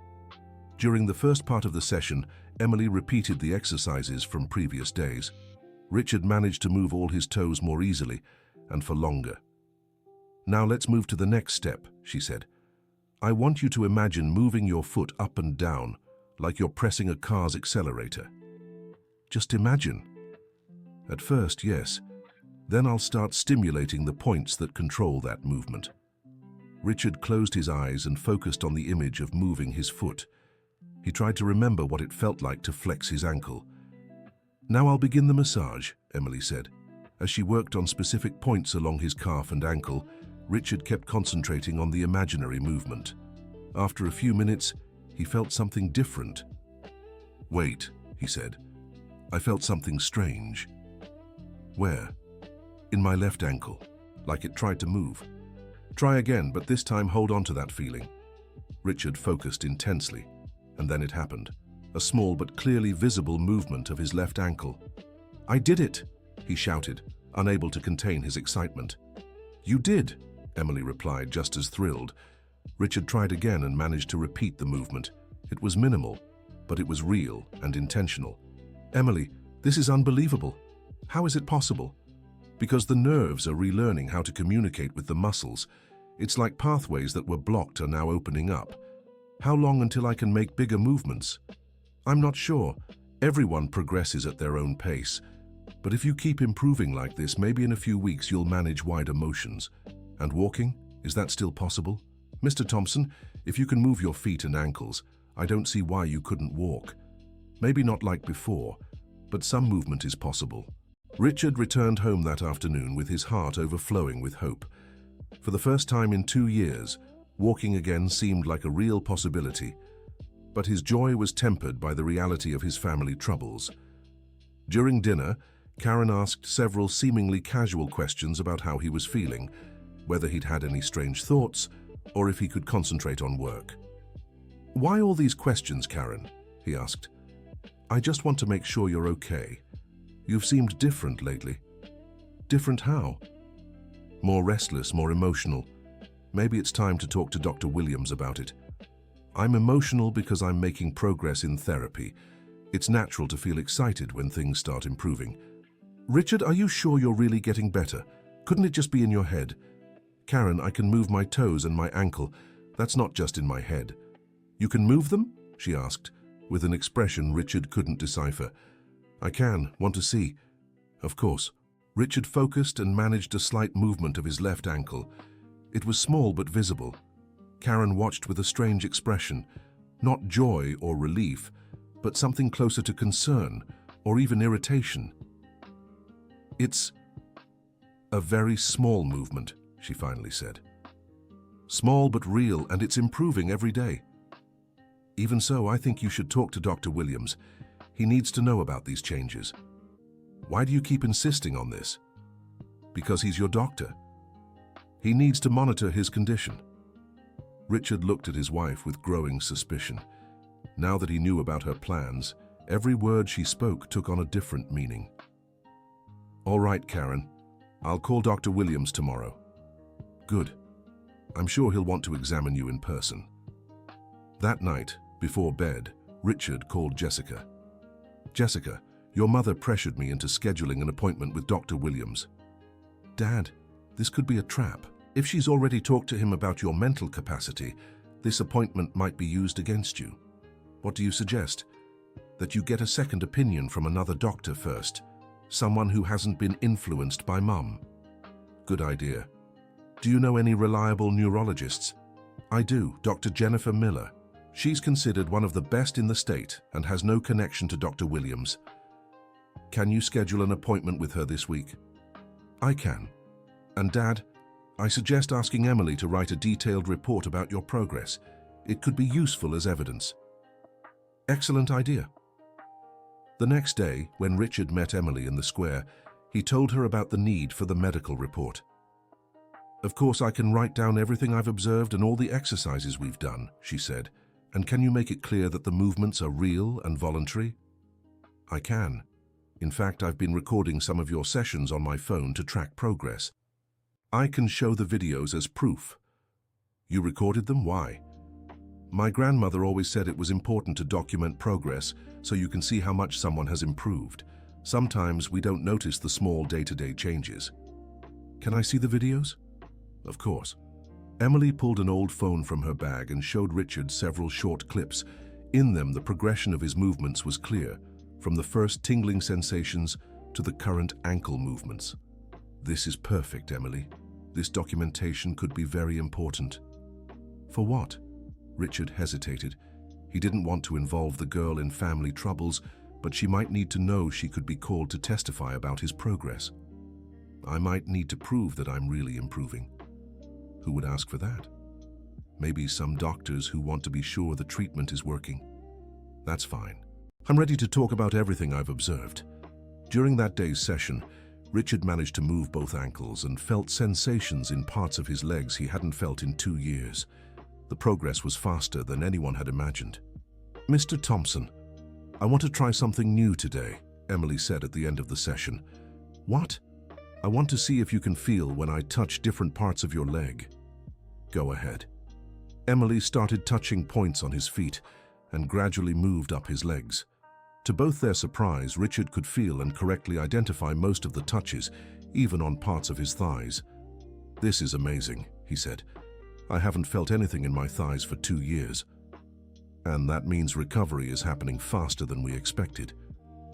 During the first part of the session, Emily repeated the exercises from previous days. Richard managed to move all his toes more easily and for longer. "Now let's move to the next step," she said. "I want you to imagine moving your foot up and down, like you're pressing a car's accelerator." "Just imagine." "At first, yes. Then I'll start stimulating the points that control that movement." Richard closed his eyes and focused on the image of moving his foot. He tried to remember what it felt like to flex his ankle. "Now I'll begin the massage," Emily said. As she worked on specific points along his calf and ankle, Richard kept concentrating on the imaginary movement. After a few minutes, he felt something different. "Wait," he said. "I felt something strange." "Where?" "In my left ankle, like it tried to move." "Try again, but this time hold on to that feeling." Richard focused intensely, and then it happened. A small but clearly visible movement of his left ankle. "I did it!" he shouted, unable to contain his excitement. "You did!" Emily replied, just as thrilled. Richard tried again and managed to repeat the movement. It was minimal, but it was real and intentional. "Emily, this is unbelievable. How is it possible?" "Because the nerves are relearning how to communicate with the muscles. It's like pathways that were blocked are now opening up." "How long until I can make bigger movements?" "I'm not sure. Everyone progresses at their own pace. But if you keep improving like this, maybe in a few weeks you'll manage wider motions." "And walking? Is that still possible?" "Mr. Thompson, if you can move your feet and ankles, I don't see why you couldn't walk. Maybe not like before, but some movement is possible." Richard returned home that afternoon with his heart overflowing with hope. For the first time in 2 years, walking again seemed like a real possibility. But his joy was tempered by the reality of his family troubles. During dinner, Karen asked several seemingly casual questions about how he was feeling, whether he'd had any strange thoughts, or if he could concentrate on work. "Why all these questions, Karen?" he asked. "I just want to make sure you're okay. You've seemed different lately." "Different how?" "More restless, more emotional. Maybe it's time to talk to Dr. Williams about it. I'm emotional because I'm making progress in therapy. It's natural to feel excited when things start improving. Richard, are you sure you're really getting better? Couldn't it just be in your head? Karen, I can move my toes and my ankle. That's not just in my head. You can move them? She asked, with an expression Richard couldn't decipher. I can. Want to see? Of course. Richard focused and managed a slight movement of his left ankle. It was small but visible. Karen watched with a strange expression, not joy or relief, but something closer to concern or even irritation. It's a very small movement, she finally said. Small but real, and it's improving every day. Even so, I think you should talk to Dr. Williams. He needs to know about these changes. Why do you keep insisting on this? Because he's your doctor. He needs to monitor his condition. Richard looked at his wife with growing suspicion. Now that he knew about her plans, every word she spoke took on a different meaning. All right, Karen. I'll call Dr. Williams tomorrow. Good. I'm sure he'll want to examine you in person. That night, before bed, Richard called Jessica. Jessica, your mother pressured me into scheduling an appointment with Dr. Williams. Dad, this could be a trap. If she's already talked to him about your mental capacity, this appointment might be used against you. What do you suggest? That you get a second opinion from another doctor first, someone who hasn't been influenced by Mum. Good idea. Do you know any reliable neurologists? I do, Dr. Jennifer Miller. She's considered one of the best in the state and has no connection to Dr. Williams. Can you schedule an appointment with her this week? I can. And Dad, I suggest asking Emily to write a detailed report about your progress. It could be useful as evidence. Excellent idea. The next day, when Richard met Emily in the square, he told her about the need for the medical report. Of course, I can write down everything I've observed and all the exercises we've done, she said. And can you make it clear that the movements are real and voluntary? I can. In fact, I've been recording some of your sessions on my phone to track progress. I can show the videos as proof. You recorded them? Why? My grandmother always said it was important to document progress so you can see how much someone has improved. Sometimes we don't notice the small day-to-day changes. Can I see the videos? Of course. Emily pulled an old phone from her bag and showed Richard several short clips. In them, the progression of his movements was clear, from the first tingling sensations to the current ankle movements. This is perfect, Emily. This documentation could be very important. For what? Richard hesitated. He didn't want to involve the girl in family troubles, but she might need to know she could be called to testify about his progress. I might need to prove that I'm really improving. Who would ask for that? Maybe some doctors who want to be sure the treatment is working. That's fine. I'm ready to talk about everything I've observed. During that day's session, Richard managed to move both ankles and felt sensations in parts of his legs he hadn't felt in 2 years. The progress was faster than anyone had imagined. Mr. Thompson, I want to try something new today, Emily said at the end of the session. What? I want to see if you can feel when I touch different parts of your leg. Go ahead. Emily started touching points on his feet and gradually moved up his legs. To both their surprise, Richard could feel and correctly identify most of the touches, even on parts of his thighs. This is amazing, he said. I haven't felt anything in my thighs for 2 years. And that means recovery is happening faster than we expected.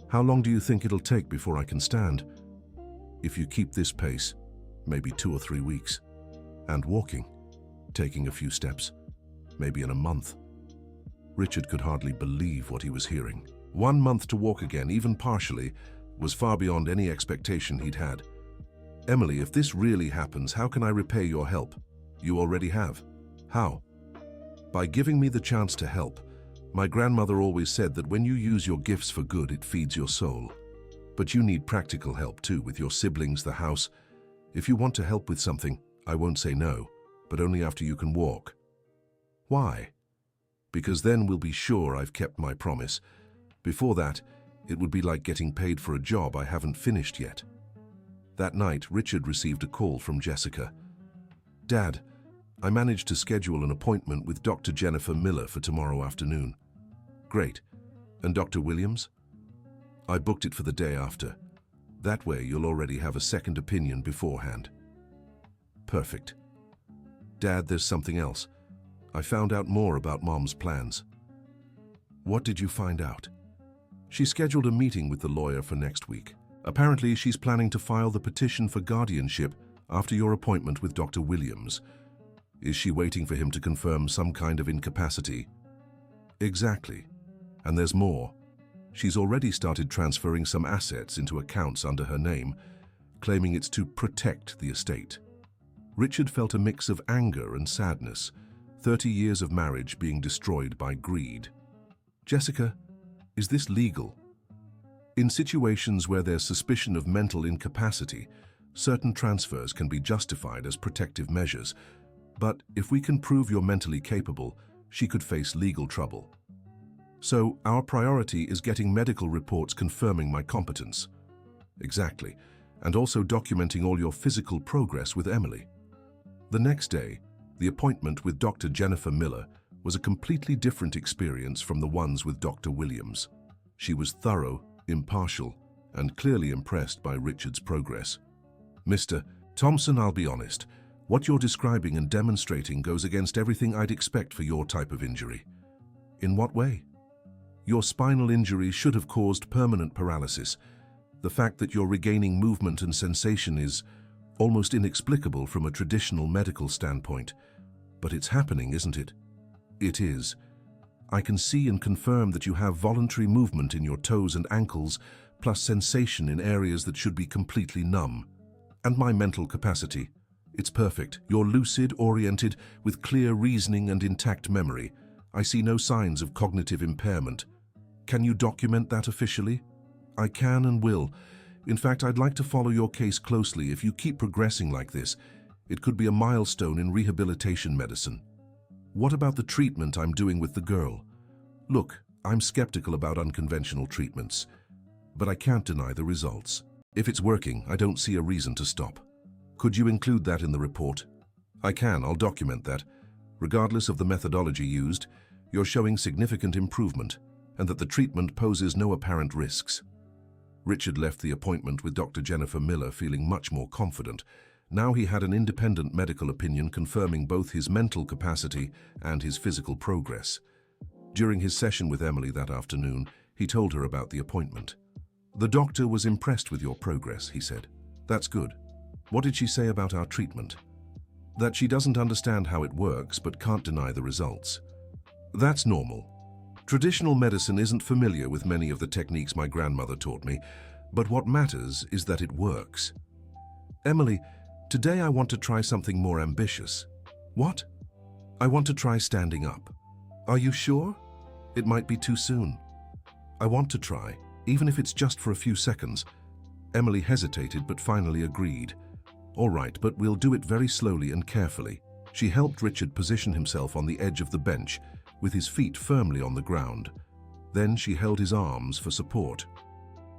How long do you think it'll take before I can stand? If you keep this pace, maybe 2 or 3 weeks. And walking, taking a few steps, maybe in a month. Richard could hardly believe what he was hearing. 1 month to walk again, even partially, was far beyond any expectation he'd had. Emily, if this really happens, how can I repay your help? You already have. How? By giving me the chance to help. My grandmother always said that when you use your gifts for good, it feeds your soul. But you need practical help too, with your siblings, the house. If you want to help with something, I won't say no, but only after you can walk. Why? Because then we'll be sure I've kept my promise. Before that, it would be like getting paid for a job I haven't finished yet. That night, Richard received a call from Jessica. Dad, I managed to schedule an appointment with Dr. Jennifer Miller for tomorrow afternoon. Great. And Dr. Williams? I booked it for the day after. That way you'll already have a second opinion beforehand. Perfect. Dad, there's something else. I found out more about Mom's plans. What did you find out? She scheduled a meeting with the lawyer for next week. Apparently, she's planning to file the petition for guardianship after your appointment with Dr. Williams. Is she waiting for him to confirm some kind of incapacity? Exactly. And there's more. She's already started transferring some assets into accounts under her name, claiming it's to protect the estate. Richard felt a mix of anger and sadness, 30 years of marriage being destroyed by greed. Jessica, is this legal? In situations where there's suspicion of mental incapacity, certain transfers can be justified as protective measures, but if we can prove you're mentally capable, she could face legal trouble. So our priority is getting medical reports confirming my competence. Exactly, and also documenting all your physical progress with Emily. The next day, the appointment with Dr. Jennifer Miller was a completely different experience from the ones with Dr. Williams. She was thorough, impartial, and clearly impressed by Richard's progress. Mr. Thompson, I'll be honest, what you're describing and demonstrating goes against everything I'd expect for your type of injury. In what way? Your spinal injury should have caused permanent paralysis. The fact that you're regaining movement and sensation is almost inexplicable from a traditional medical standpoint. But it's happening, isn't it? It is. I can see and confirm that you have voluntary movement in your toes and ankles, plus sensation in areas that should be completely numb. And my mental capacity. It's perfect. You're lucid, oriented, with clear reasoning and intact memory. I see no signs of cognitive impairment. Can you document that officially? I can and will. In fact, I'd like to follow your case closely. If you keep progressing like this, it could be a milestone in rehabilitation medicine. What about the treatment I'm doing with the girl? Look, I'm skeptical about unconventional treatments, but I can't deny the results. If it's working, I don't see a reason to stop. Could you include that in the report? I can, I'll document that. Regardless of the methodology used, you're showing significant improvement, and that the treatment poses no apparent risks. Richard left the appointment with Dr. Jennifer Miller feeling much more confident. Now he had an independent medical opinion confirming both his mental capacity and his physical progress. During his session with Emily that afternoon, he told her about the appointment. The doctor was impressed with your progress, he said. That's good. What did she say about our treatment? That she doesn't understand how it works but can't deny the results. That's normal. Traditional medicine isn't familiar with many of the techniques my grandmother taught me, but what matters is that it works. Emily, today I want to try something more ambitious. What? I want to try standing up. Are you sure? It might be too soon. I want to try, even if it's just for a few seconds. Emily hesitated but finally agreed. All right, but we'll do it very slowly and carefully. She helped Richard position himself on the edge of the bench, with his feet firmly on the ground. Then she held his arms for support.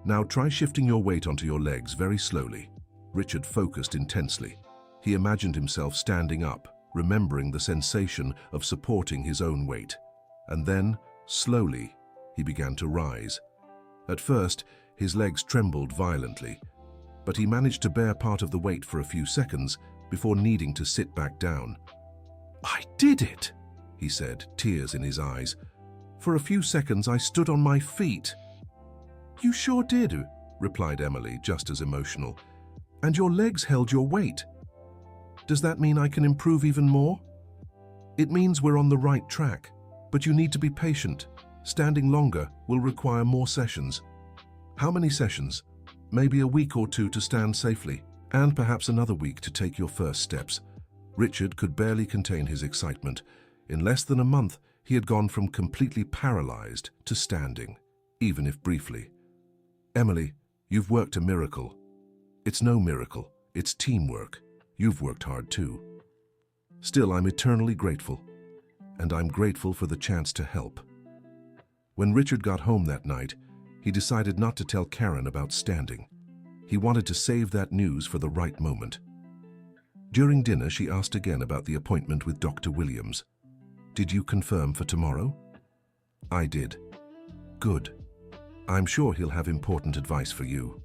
Now try shifting your weight onto your legs very slowly. Richard focused intensely. He imagined himself standing up, remembering the sensation of supporting his own weight. And then, slowly, he began to rise. At first, his legs trembled violently, but he managed to bear part of the weight for a few seconds before needing to sit back down. "I did it!" he said, tears in his eyes. "For a few seconds I stood on my feet." "You sure did," replied Emily, just as emotional. "And your legs held your weight. Does that mean I can improve even more?" "It means we're on the right track, but you need to be patient. Standing longer will require more sessions." "How many sessions?" "Maybe a week or two to stand safely, and perhaps another week to take your first steps." Richard could barely contain his excitement. In less than a month, he had gone from completely paralyzed to standing, even if briefly. "Emily, you've worked a miracle." "It's no miracle, it's teamwork. You've worked hard too." "Still, I'm eternally grateful, and I'm grateful for the chance to help." When Richard got home that night, he decided not to tell Karen about standing. He wanted to save that news for the right moment. During dinner, she asked again about the appointment with Dr. Williams. "Did you confirm for tomorrow?" "I did." "Good. I'm sure he'll have important advice for you."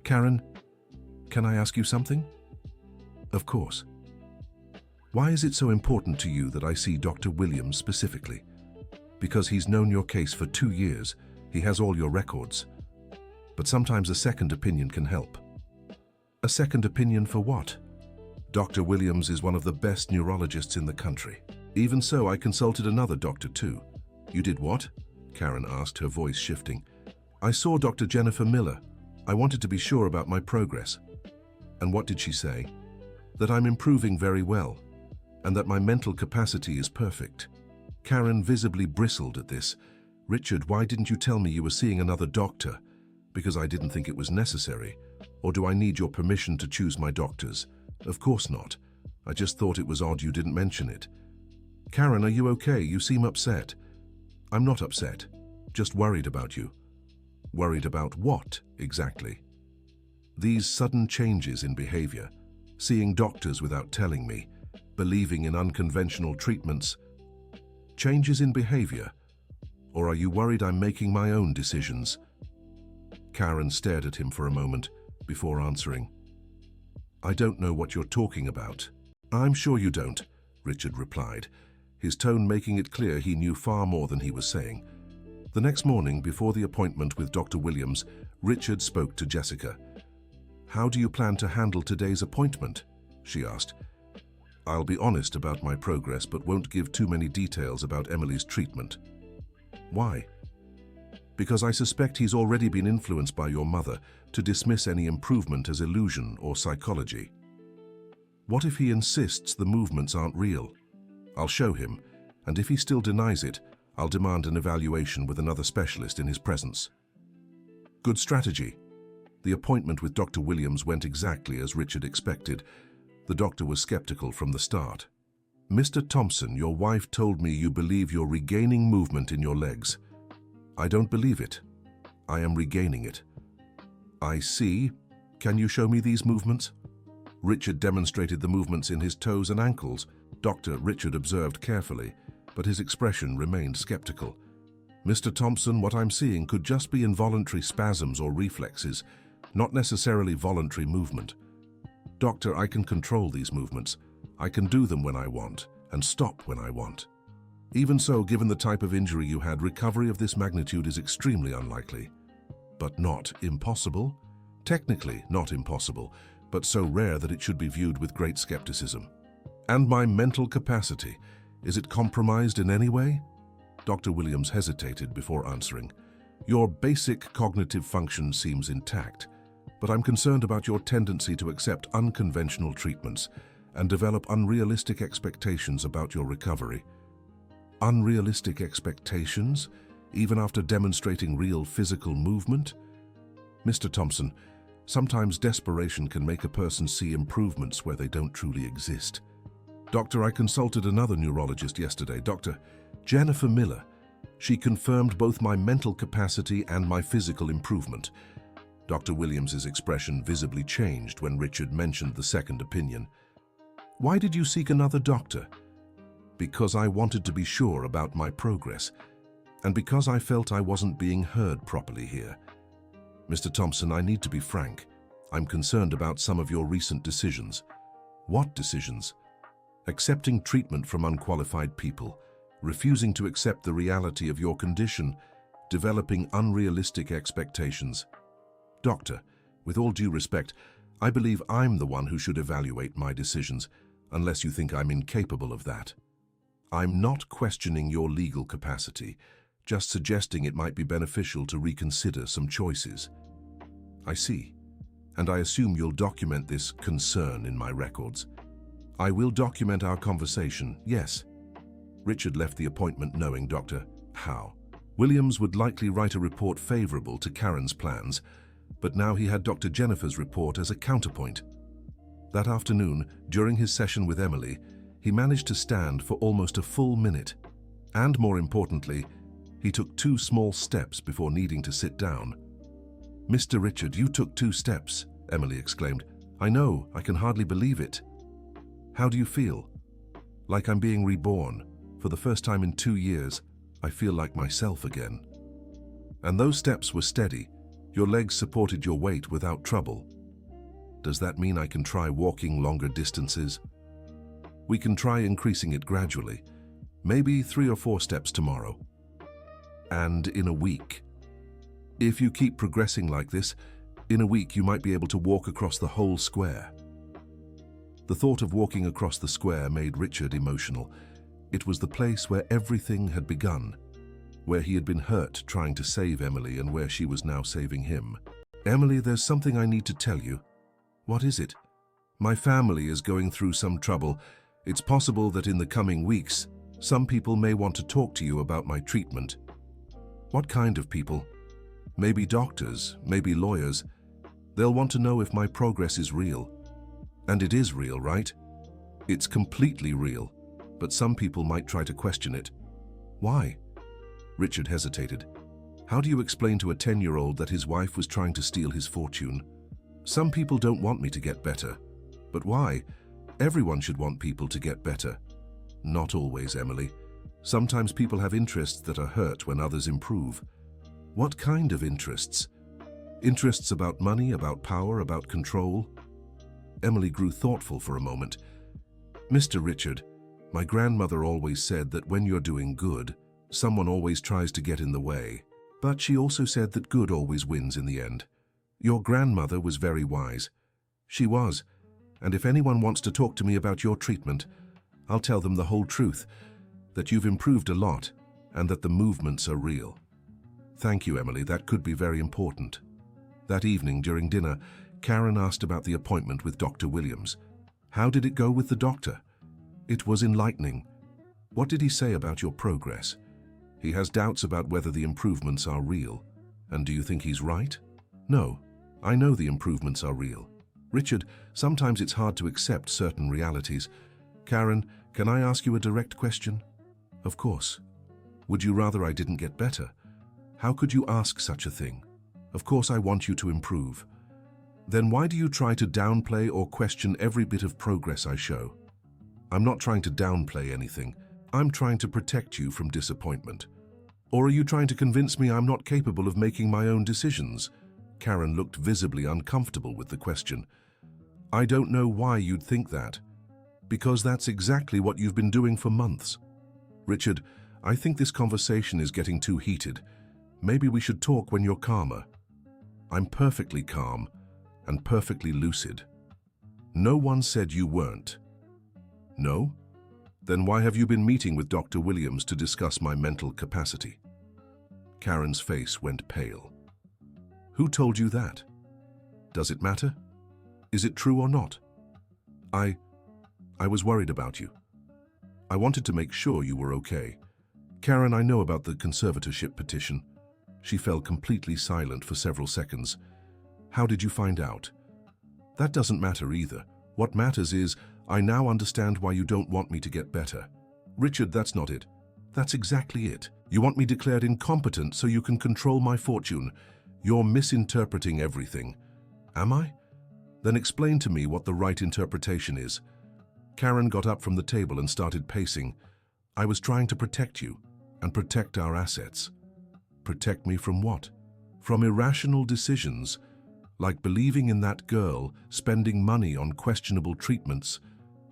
"Karen, can I ask you something?" "Of course." "Why is it so important to you that I see Dr. Williams specifically?" "Because he's known your case for 2 years. He has all your records. But sometimes a second opinion can help." "A second opinion for what?" "Dr. Williams is one of the best neurologists in the country. Even so, I consulted another doctor too." "You did what?" Karen asked, her voice shifting. "I saw Dr. Jennifer Miller. I wanted to be sure about my progress." "And what did she say?" "That I'm improving very well, and that my mental capacity is perfect." Karen visibly bristled at this. "Richard, why didn't you tell me you were seeing another doctor? Because I didn't think it was necessary. Or do I need your permission to choose my doctors?" "Of course not. I just thought it was odd you didn't mention it." "Karen, are you okay? You seem upset." "I'm not upset. Just worried about you." "Worried about what, exactly?" "These sudden changes in behavior. Seeing doctors without telling me. Believing in unconventional treatments. Changes in behavior? Or are you worried I'm making my own decisions?" Karen stared at him for a moment before answering. "I don't know what you're talking about." "I'm sure you don't," Richard replied, his tone making it clear he knew far more than he was saying. The next morning, before the appointment with Dr. Williams, Richard spoke to Jessica. "How do you plan to handle today's appointment?" she asked. "I'll be honest about my progress, but won't give too many details about Emily's treatment." "Why?" "Because I suspect he's already been influenced by your mother to dismiss any improvement as illusion or psychology." "What if he insists the movements aren't real?" "I'll show him, and if he still denies it, I'll demand an evaluation with another specialist in his presence." Good strategy. The appointment with Dr. Williams went exactly as Richard expected. The doctor was skeptical from the start. "Mr. Thompson, your wife told me you believe you're regaining movement in your legs." "I don't believe it. I am regaining it." "I see. Can you show me these movements?" Richard demonstrated the movements in his toes and ankles. Dr. Richard observed carefully, but his expression remained skeptical. "Mr. Thompson, what I'm seeing could just be involuntary spasms or reflexes, not necessarily voluntary movement." "Doctor, I can control these movements. I can do them when I want and stop when I want." "Even so, given the type of injury you had, recovery of this magnitude is extremely unlikely." "But not impossible?" "Technically not impossible, but so rare that it should be viewed with great skepticism." "And my mental capacity, is it compromised in any way?" Dr. Williams hesitated before answering. "Your basic cognitive function seems intact, but I'm concerned about your tendency to accept unconventional treatments and develop unrealistic expectations about your recovery." "Unrealistic expectations, even after demonstrating real physical movement?" "Mr. Thompson, sometimes desperation can make a person see improvements where they don't truly exist." "Doctor, I consulted another neurologist yesterday, Dr. Jennifer Miller. She confirmed both my mental capacity and my physical improvement." Dr. Williams's expression visibly changed when Richard mentioned the second opinion. "Why did you seek another doctor?" "Because I wanted to be sure about my progress, and because I felt I wasn't being heard properly here. Mr. Thompson, I need to be frank. I'm concerned about some of your recent decisions." "What decisions?" "Accepting treatment from unqualified people, refusing to accept the reality of your condition, developing unrealistic expectations." "Doctor, with all due respect, I believe I'm the one who should evaluate my decisions, unless you think I'm incapable of that." "I'm not questioning your legal capacity, just suggesting it might be beneficial to reconsider some choices." "I see. And I assume you'll document this concern in my records." "I will document our conversation, yes." Richard left the appointment knowing Dr. Howe Williams would likely write a report favorable to Karen's plans, but now he had Dr. Jennifer's report as a counterpoint. That afternoon, during his session with Emily, he managed to stand for almost a full minute. And more importantly, he took 2 small steps before needing to sit down. "Mr. Richard, you took 2 steps," Emily exclaimed. "I know, I can hardly believe it." How do you feel? Like I'm being reborn. For the first time in 2 years, I feel like myself again. And those steps were steady. Your legs supported your weight without trouble. Does that mean I can try walking longer distances? We can try increasing it gradually. Maybe 3 or 4 steps tomorrow. And in a week. If you keep progressing like this, in a week you might be able to walk across the whole square. The thought of walking across the square made Richard emotional. It was the place where everything had begun, where he had been hurt trying to save Emily and where she was now saving him. Emily, there's something I need to tell you. What is it? My family is going through some trouble. It's possible that in the coming weeks, some people may want to talk to you about my treatment. What kind of people? Maybe doctors, maybe lawyers. They'll want to know if my progress is real. And it is real, right? It's completely real, but some people might try to question it. Why? Richard hesitated. How do you explain to a 10-year-old that his wife was trying to steal his fortune? Some people don't want me to get better. But why? Everyone should want people to get better. Not always, Emily. Sometimes people have interests that are hurt when others improve. What kind of interests? Interests about money, about power, about control? Emily grew thoughtful for a moment. Mr. Richard, my grandmother always said that when you're doing good, someone always tries to get in the way. But she also said that good always wins in the end. Your grandmother was very wise. She was. And if anyone wants to talk to me about your treatment, I'll tell them the whole truth, that you've improved a lot and that the movements are real. Thank you, Emily. That could be very important. That evening during dinner, Karen asked about the appointment with Dr. Williams. How did it go with the doctor? It was enlightening. What did he say about your progress? He has doubts about whether the improvements are real. And do you think he's right? No, I know the improvements are real. Richard, sometimes it's hard to accept certain realities. Karen, can I ask you a direct question? Of course. Would you rather I didn't get better? How could you ask such a thing? Of course I want you to improve. Then why do you try to downplay or question every bit of progress I show? I'm not trying to downplay anything. I'm trying to protect you from disappointment. Or are you trying to convince me I'm not capable of making my own decisions? Karen looked visibly uncomfortable with the question. I don't know why you'd think that. Because that's exactly what you've been doing for months. Richard, I think this conversation is getting too heated. Maybe we should talk when you're calmer. I'm perfectly calm and perfectly lucid. No one said you weren't. No? Then why have you been meeting with Dr. Williams to discuss my mental capacity? Karen's face went pale. Who told you that? Does it matter? Is it true or not? I was worried about you. I wanted to make sure you were okay. Karen, I know about the conservatorship petition. She fell completely silent for several seconds. How did you find out? That doesn't matter either. What matters is, I now understand why you don't want me to get better. Richard, that's not it. That's exactly it. You want me declared incompetent so you can control my fortune. You're misinterpreting everything. Am I? Then explain to me what the right interpretation is. Karen got up from the table and started pacing. I was trying to protect you and protect our assets. Protect me from what? From irrational decisions, like believing in that girl, spending money on questionable treatments.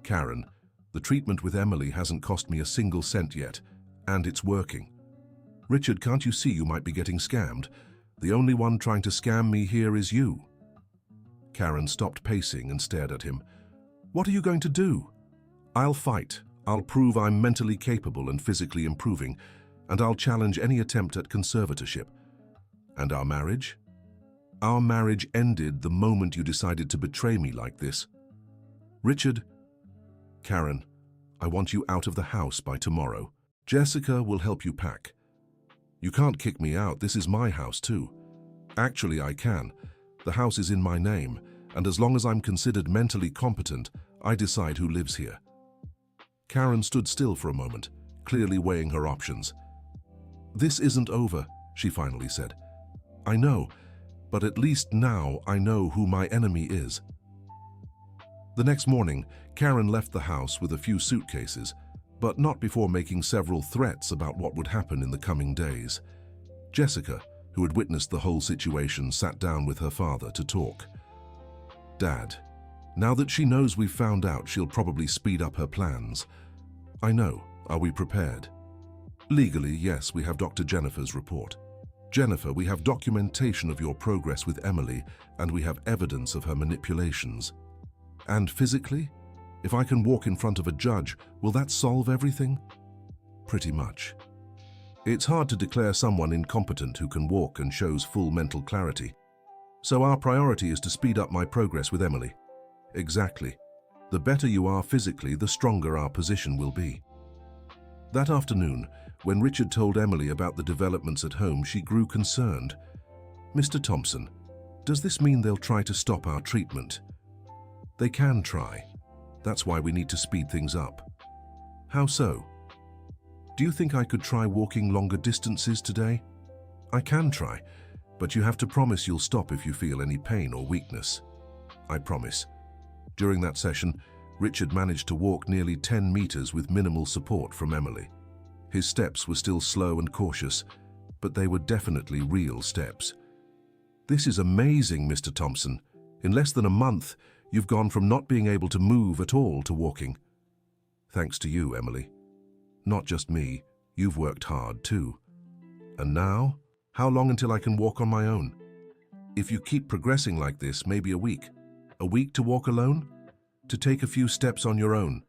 Karen, the treatment with Emily hasn't cost me a single cent yet, and it's working. Richard, can't you see you might be getting scammed? The only one trying to scam me here is you. Karen stopped pacing and stared at him. What are you going to do? I'll fight. I'll prove I'm mentally capable and physically improving, and I'll challenge any attempt at conservatorship. And our marriage? Our marriage ended the moment you decided to betray me like this. Richard, Karen, I want you out of the house by tomorrow. Jessica will help you pack. You can't kick me out. This is my house too. Actually, I can. The house is in my name, and as long as I'm considered mentally competent, I decide who lives here. Karen stood still for a moment, clearly weighing her options. This isn't over, she finally said. I know, but at least now I know who my enemy is. The next morning, Karen left the house with a few suitcases, but not before making several threats about what would happen in the coming days. Jessica, who had witnessed the whole situation, sat down with her father to talk. "Dad, now that she knows we've found out, she'll probably speed up her plans. I know. Are we prepared?" "Legally, yes, we have Dr. Jennifer's report. Jennifer, we have documentation of your progress with Emily, and we have evidence of her manipulations. And physically? If I can walk in front of a judge, will that solve everything?" "Pretty much. It's hard to declare someone incompetent who can walk and shows full mental clarity. So our priority is to speed up my progress with Emily." "Exactly. The better you are physically, the stronger our position will be." That afternoon, when Richard told Emily about the developments at home, she grew concerned. "Mr. Thompson, does this mean they'll try to stop our treatment?" "They can try. That's why we need to speed things up." "How so?" "Do you think I could try walking longer distances today?" "I can try, but you have to promise you'll stop if you feel any pain or weakness." "I promise." During that session, Richard managed to walk nearly 10 meters with minimal support from Emily. His steps were still slow and cautious, but they were definitely real steps. "This is amazing, Mr. Thompson. In less than a month, you've gone from not being able to move at all to walking." "Thanks to you, Emily. Not just me, you've worked hard too." "And now? How long until I can walk on my own?" "If you keep progressing like this, maybe a week. A week to walk alone? To take a few steps on your own.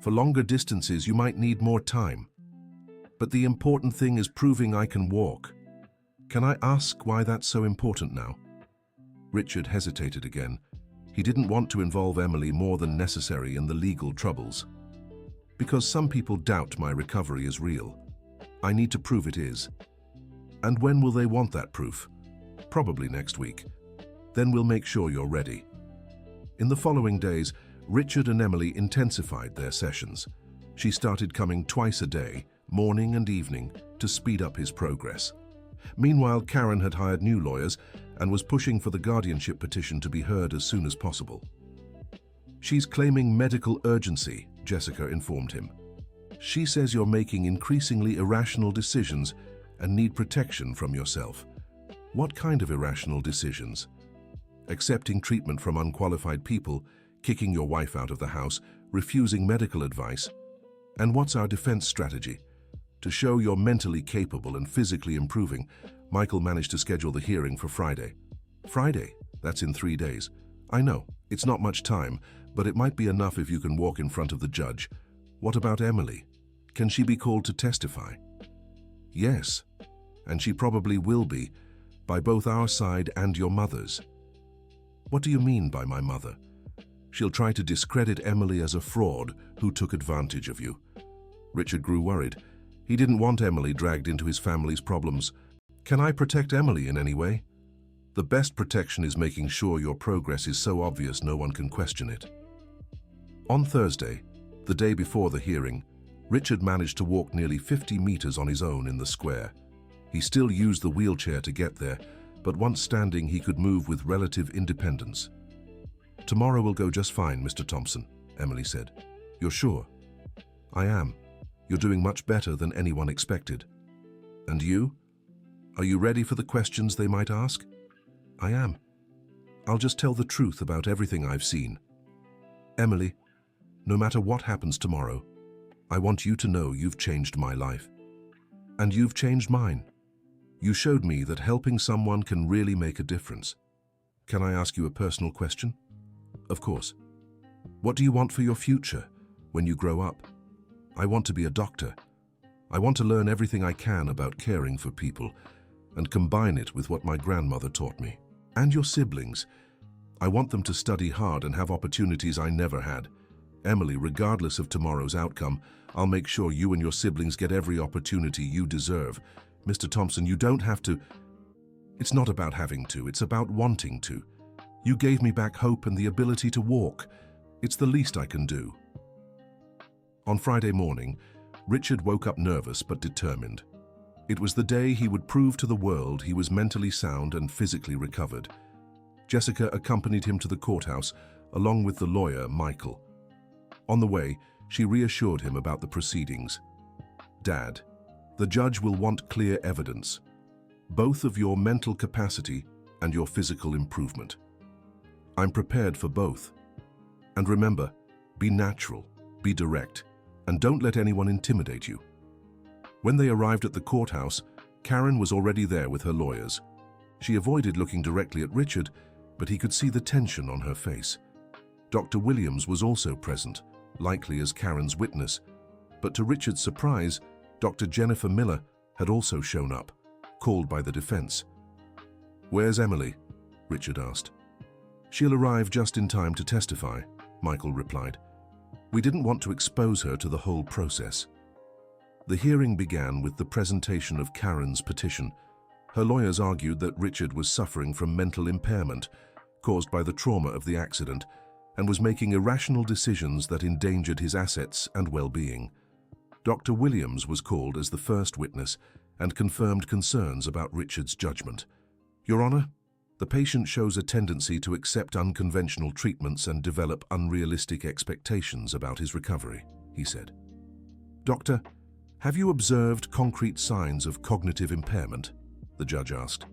For longer distances, you might need more time. But the important thing is proving I can walk. Can I ask why that's so important now?" Richard hesitated again. He didn't want to involve Emily more than necessary in the legal troubles. "Because some people doubt my recovery is real. I need to prove it is." "And when will they want that proof?" "Probably next week. Then we'll make sure you're ready." In the following days, Richard and Emily intensified their sessions. She started coming twice a day, morning and evening, to speed up his progress. Meanwhile, Karen had hired new lawyers and was pushing for the guardianship petition to be heard as soon as possible. "She's claiming medical urgency," Jessica informed him. "She says you're making increasingly irrational decisions and need protection from yourself." "What kind of irrational decisions?" "Accepting treatment from unqualified people, kicking your wife out of the house, refusing medical advice. And what's our defense strategy? To show you're mentally capable and physically improving, Michael managed to schedule the hearing for Friday." "Friday? That's in 3 days." "I know, it's not much time, but it might be enough if you can walk in front of the judge." "What about Emily? Can she be called to testify?" "Yes, and she probably will be, by both our side and your mother's." "What do you mean by my mother?" "She'll try to discredit Emily as a fraud who took advantage of you." Richard grew worried. He didn't want Emily dragged into his family's problems. "Can I protect Emily in any way?" "The best protection is making sure your progress is so obvious no one can question it." On Thursday, the day before the hearing, Richard managed to walk nearly 50 meters on his own in the square. He still used the wheelchair to get there, but once standing, he could move with relative independence. "Tomorrow will go just fine, Mr. Thompson," Emily said. "You're sure?" "I am. You're doing much better than anyone expected." "And you? Are you ready for the questions they might ask?" "I am. I'll just tell the truth about everything I've seen." "Emily, no matter what happens tomorrow, I want you to know you've changed my life. And you've changed mine. You showed me that helping someone can really make a difference." "Can I ask you a personal question?" "Of course." "What do you want for your future when you grow up?" "I want to be a doctor. I want to learn everything I can about caring for people and combine it with what my grandmother taught me. And your siblings. I want them to study hard and have opportunities I never had. Emily, regardless of tomorrow's outcome, I'll make sure you and your siblings get every opportunity you deserve. Mr. Thompson, you don't have to. It's not about having to, it's about wanting to. You gave me back hope and the ability to walk. It's the least I can do." On Friday morning, Richard woke up nervous but determined. It was the day he would prove to the world he was mentally sound and physically recovered. Jessica accompanied him to the courthouse, along with the lawyer, Michael. On the way, she reassured him about the proceedings. "Dad, the judge will want clear evidence, both of your mental capacity and your physical improvement. I'm prepared for both. And remember, be natural, be direct, and don't let anyone intimidate you." When they arrived at the courthouse, Karen was already there with her lawyers. She avoided looking directly at Richard, but he could see the tension on her face. Dr. Williams was also present, likely as Karen's witness, but to Richard's surprise, Dr. Jennifer Miller had also shown up, called by the defense. "Where's Emily?" Richard asked. "She'll arrive just in time to testify," Michael replied. "We didn't want to expose her to the whole process." The hearing began with the presentation of Karen's petition. Her lawyers argued that Richard was suffering from mental impairment caused by the trauma of the accident and was making irrational decisions that endangered his assets and well-being. Dr. Williams was called as the first witness and confirmed concerns about Richard's judgment. "Your Honor, the patient shows a tendency to accept unconventional treatments and develop unrealistic expectations about his recovery," he said. "Doctor, have you observed concrete signs of cognitive impairment?" the judge asked.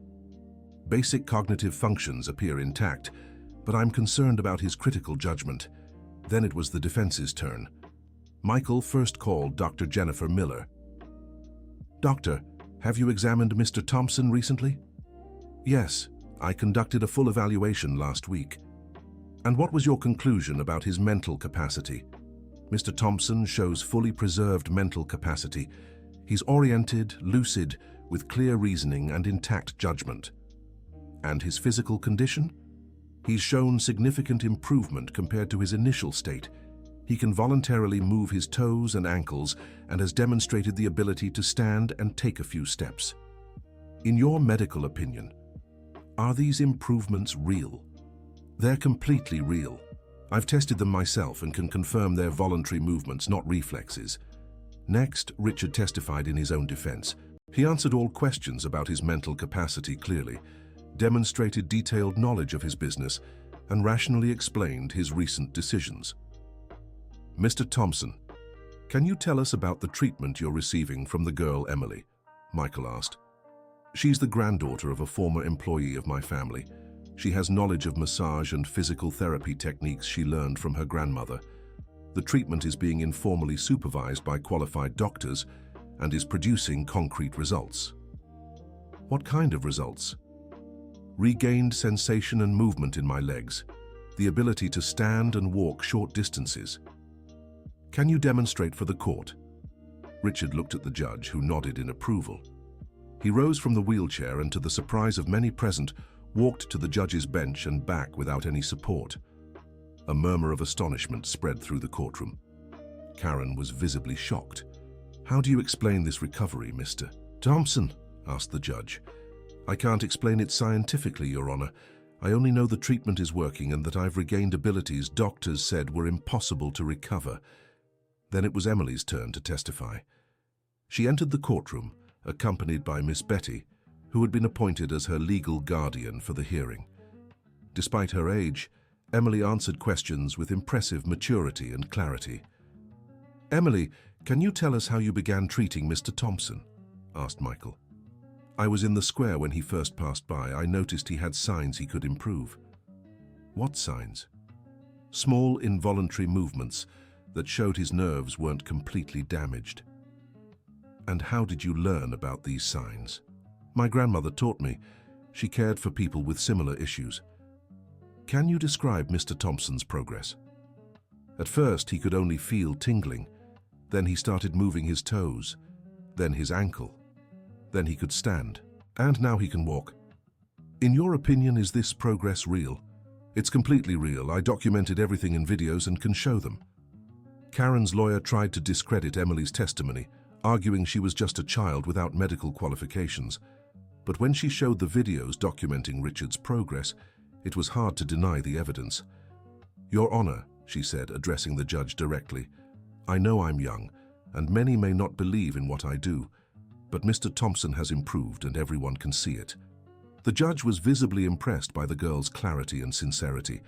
"Basic cognitive functions appear intact, but I'm concerned about his critical judgment." Then it was the defense's turn. Michael first called Dr. Jennifer Miller. "Doctor, have you examined Mr. Thompson recently?" "Yes, I conducted a full evaluation last week." "And what was your conclusion about his mental capacity?" "Mr. Thompson shows fully preserved mental capacity. He's oriented, lucid, with clear reasoning and intact judgment." "And his physical condition?" "He's shown significant improvement compared to his initial state. He can voluntarily move his toes and ankles and has demonstrated the ability to stand and take a few steps." "In your medical opinion, are these improvements real?" "They're completely real. I've tested them myself and can confirm they're voluntary movements, not reflexes." Next, Richard testified in his own defense. He answered all questions about his mental capacity clearly, demonstrated detailed knowledge of his business, and rationally explained his recent decisions. "Mr. Thompson, can you tell us about the treatment you're receiving from the girl Emily?" Michael asked. "She's the granddaughter of a former employee of my family. She has knowledge of massage and physical therapy techniques she learned from her grandmother. The treatment is being informally supervised by qualified doctors and is producing concrete results." "What kind of results?" "Regained sensation and movement in my legs, the ability to stand and walk short distances." "Can you demonstrate for the court?" Richard looked at the judge, who nodded in approval. He rose from the wheelchair and, to the surprise of many present, walked to the judge's bench and back without any support. A murmur of astonishment spread through the courtroom. Karen was visibly shocked. "How do you explain this recovery, Mr. Thompson?" asked the judge. "I can't explain it scientifically, Your Honor. I only know the treatment is working and that I've regained abilities doctors said were impossible to recover." Then it was Emily's turn to testify. She entered the courtroom, accompanied by Miss Betty, who had been appointed as her legal guardian for the hearing. Despite her age, Emily answered questions with impressive maturity and clarity. "Emily, can you tell us how you began treating Mr. Thompson?" asked Michael. "I was in the square when he first passed by. I noticed he had signs he could improve." "What signs?" "Small involuntary movements that showed his nerves weren't completely damaged." "And how did you learn about these signs?" "My grandmother taught me. She cared for people with similar issues." "Can you describe Mr. Thompson's progress?" "At first, he could only feel tingling. Then he started moving his toes, then his ankle. Then he could stand, and now he can walk." "In your opinion, is this progress real?" "It's completely real. I documented everything in videos and can show them." Karen's lawyer tried to discredit Emily's testimony, arguing she was just a child without medical qualifications. But when she showed the videos documenting Richard's progress, it was hard to deny the evidence. "Your Honor," she said, addressing the judge directly, "I know I'm young, and many may not believe in what I do, but Mr. Thompson has improved and everyone can see it." The judge was visibly impressed by the girl's clarity and sincerity.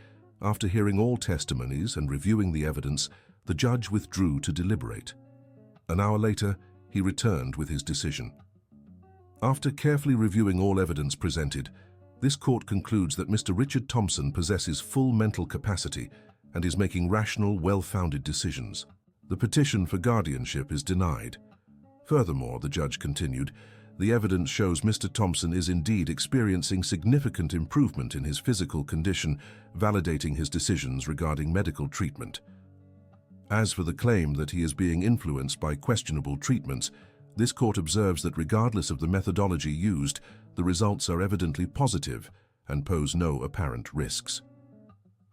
After hearing all testimonies and reviewing the evidence, the judge withdrew to deliberate. An hour later, he returned with his decision. After carefully reviewing all evidence presented, this court concludes that Mr. Richard Thompson possesses full mental capacity and is making rational, well-founded decisions. The petition for guardianship is denied. Furthermore, the judge continued, the evidence shows Mr. Thompson is indeed experiencing significant improvement in his physical condition, validating his decisions regarding medical treatment. As for the claim that he is being influenced by questionable treatments, this court observes that regardless of the methodology used, the results are evidently positive and pose no apparent risks.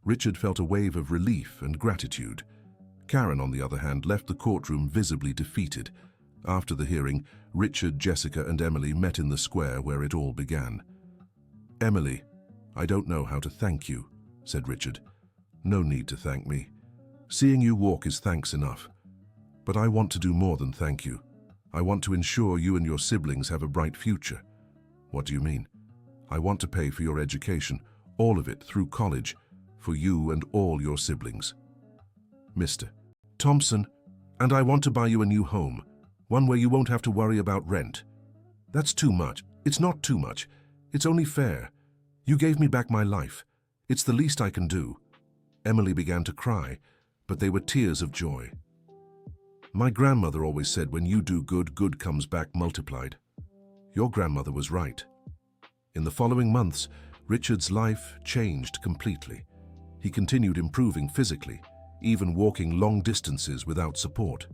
Richard felt a wave of relief and gratitude. Karen, on the other hand, left the courtroom visibly defeated. After the hearing, Richard, Jessica, and Emily met in the square where it all began. "Emily, I don't know how to thank you," said Richard. "No need to thank me. Seeing you walk is thanks enough. But I want to do more than thank you. I want to ensure you and your siblings have a bright future." "What do you mean?" "I want to pay for your education, all of it through college, for you and all your siblings." "Mr. Thompson, and I want to buy you a new home, one where you won't have to worry about rent." "That's too much." "It's not too much. It's only fair. You gave me back my life. It's the least I can do." Emily began to cry, but they were tears of joy. "My grandmother always said when you do good, good comes back multiplied." Your grandmother was right. In the following months, Richard's life changed completely. He continued improving physically, even walking long distances without support.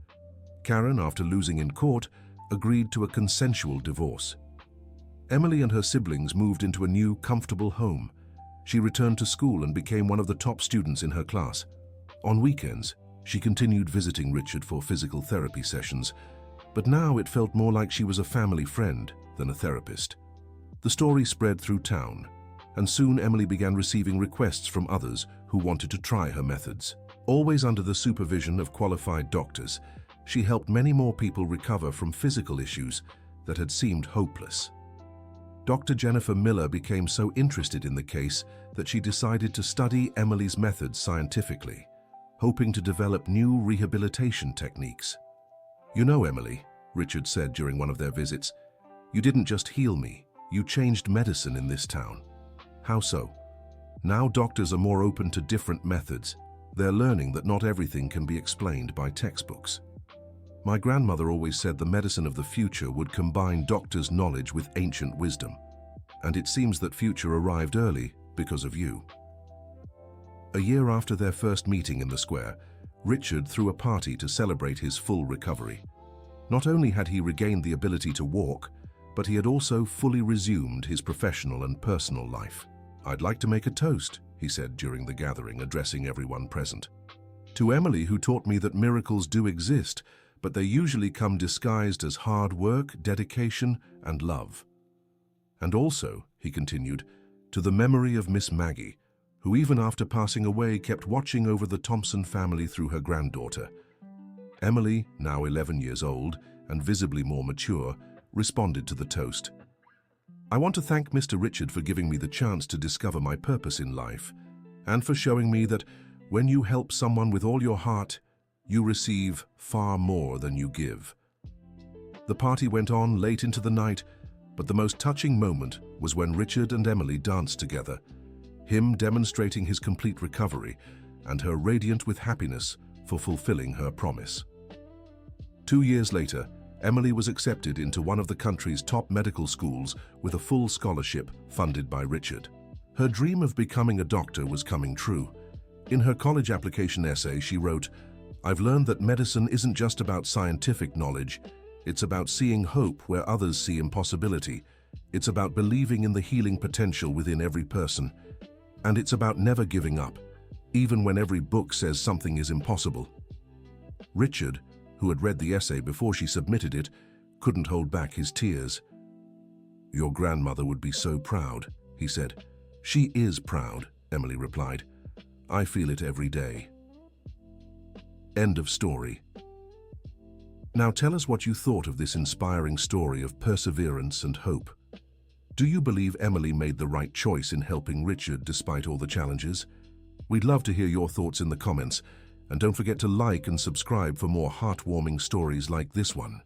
Karen, after losing in court, agreed to a consensual divorce. Emily and her siblings moved into a new, comfortable home. She returned to school and became one of the top students in her class. On weekends, she continued visiting Richard for physical therapy sessions, but now it felt more like she was a family friend than a therapist. The story spread through town, and soon Emily began receiving requests from others who wanted to try her methods. Always under the supervision of qualified doctors, she helped many more people recover from physical issues that had seemed hopeless. Dr. Jennifer Miller became so interested in the case that she decided to study Emily's methods scientifically, hoping to develop new rehabilitation techniques. "You know, Emily," Richard said during one of their visits, "you didn't just heal me, you changed medicine in this town." "How so?" "Now doctors are more open to different methods. They're learning that not everything can be explained by textbooks. My grandmother always said the medicine of the future would combine doctors' knowledge with ancient wisdom. And it seems that future arrived early because of you." A year after their first meeting in the square, Richard threw a party to celebrate his full recovery. Not only had he regained the ability to walk, but he had also fully resumed his professional and personal life. "I'd like to make a toast," he said during the gathering, addressing everyone present. "To Emily, who taught me that miracles do exist, but they usually come disguised as hard work, dedication, and love. And also," he continued, "to the memory of Miss Maggie, who even after passing away kept watching over the Thompson family through her granddaughter." Emily, now 11 years old and visibly more mature, responded to the toast. "I want to thank Mr. Richard for giving me the chance to discover my purpose in life, and for showing me that when you help someone with all your heart, you receive far more than you give." The party went on late into the night, but the most touching moment was when Richard and Emily danced together, him demonstrating his complete recovery and her radiant with happiness for fulfilling her promise. 2 years later, Emily was accepted into one of the country's top medical schools with a full scholarship funded by Richard. Her dream of becoming a doctor was coming true. In her college application essay, she wrote, "I've learned that medicine isn't just about scientific knowledge. It's about seeing hope where others see impossibility. It's about believing in the healing potential within every person. And it's about never giving up, even when every book says something is impossible." Richard, who had read the essay before she submitted it, couldn't hold back his tears. "Your grandmother would be so proud," he said. "She is proud," Emily replied. "I feel it every day." End of story. Now tell us what you thought of this inspiring story of perseverance and hope. Do you believe Emily made the right choice in helping Richard despite all the challenges? We'd love to hear your thoughts in the comments, and don't forget to like and subscribe for more heartwarming stories like this one.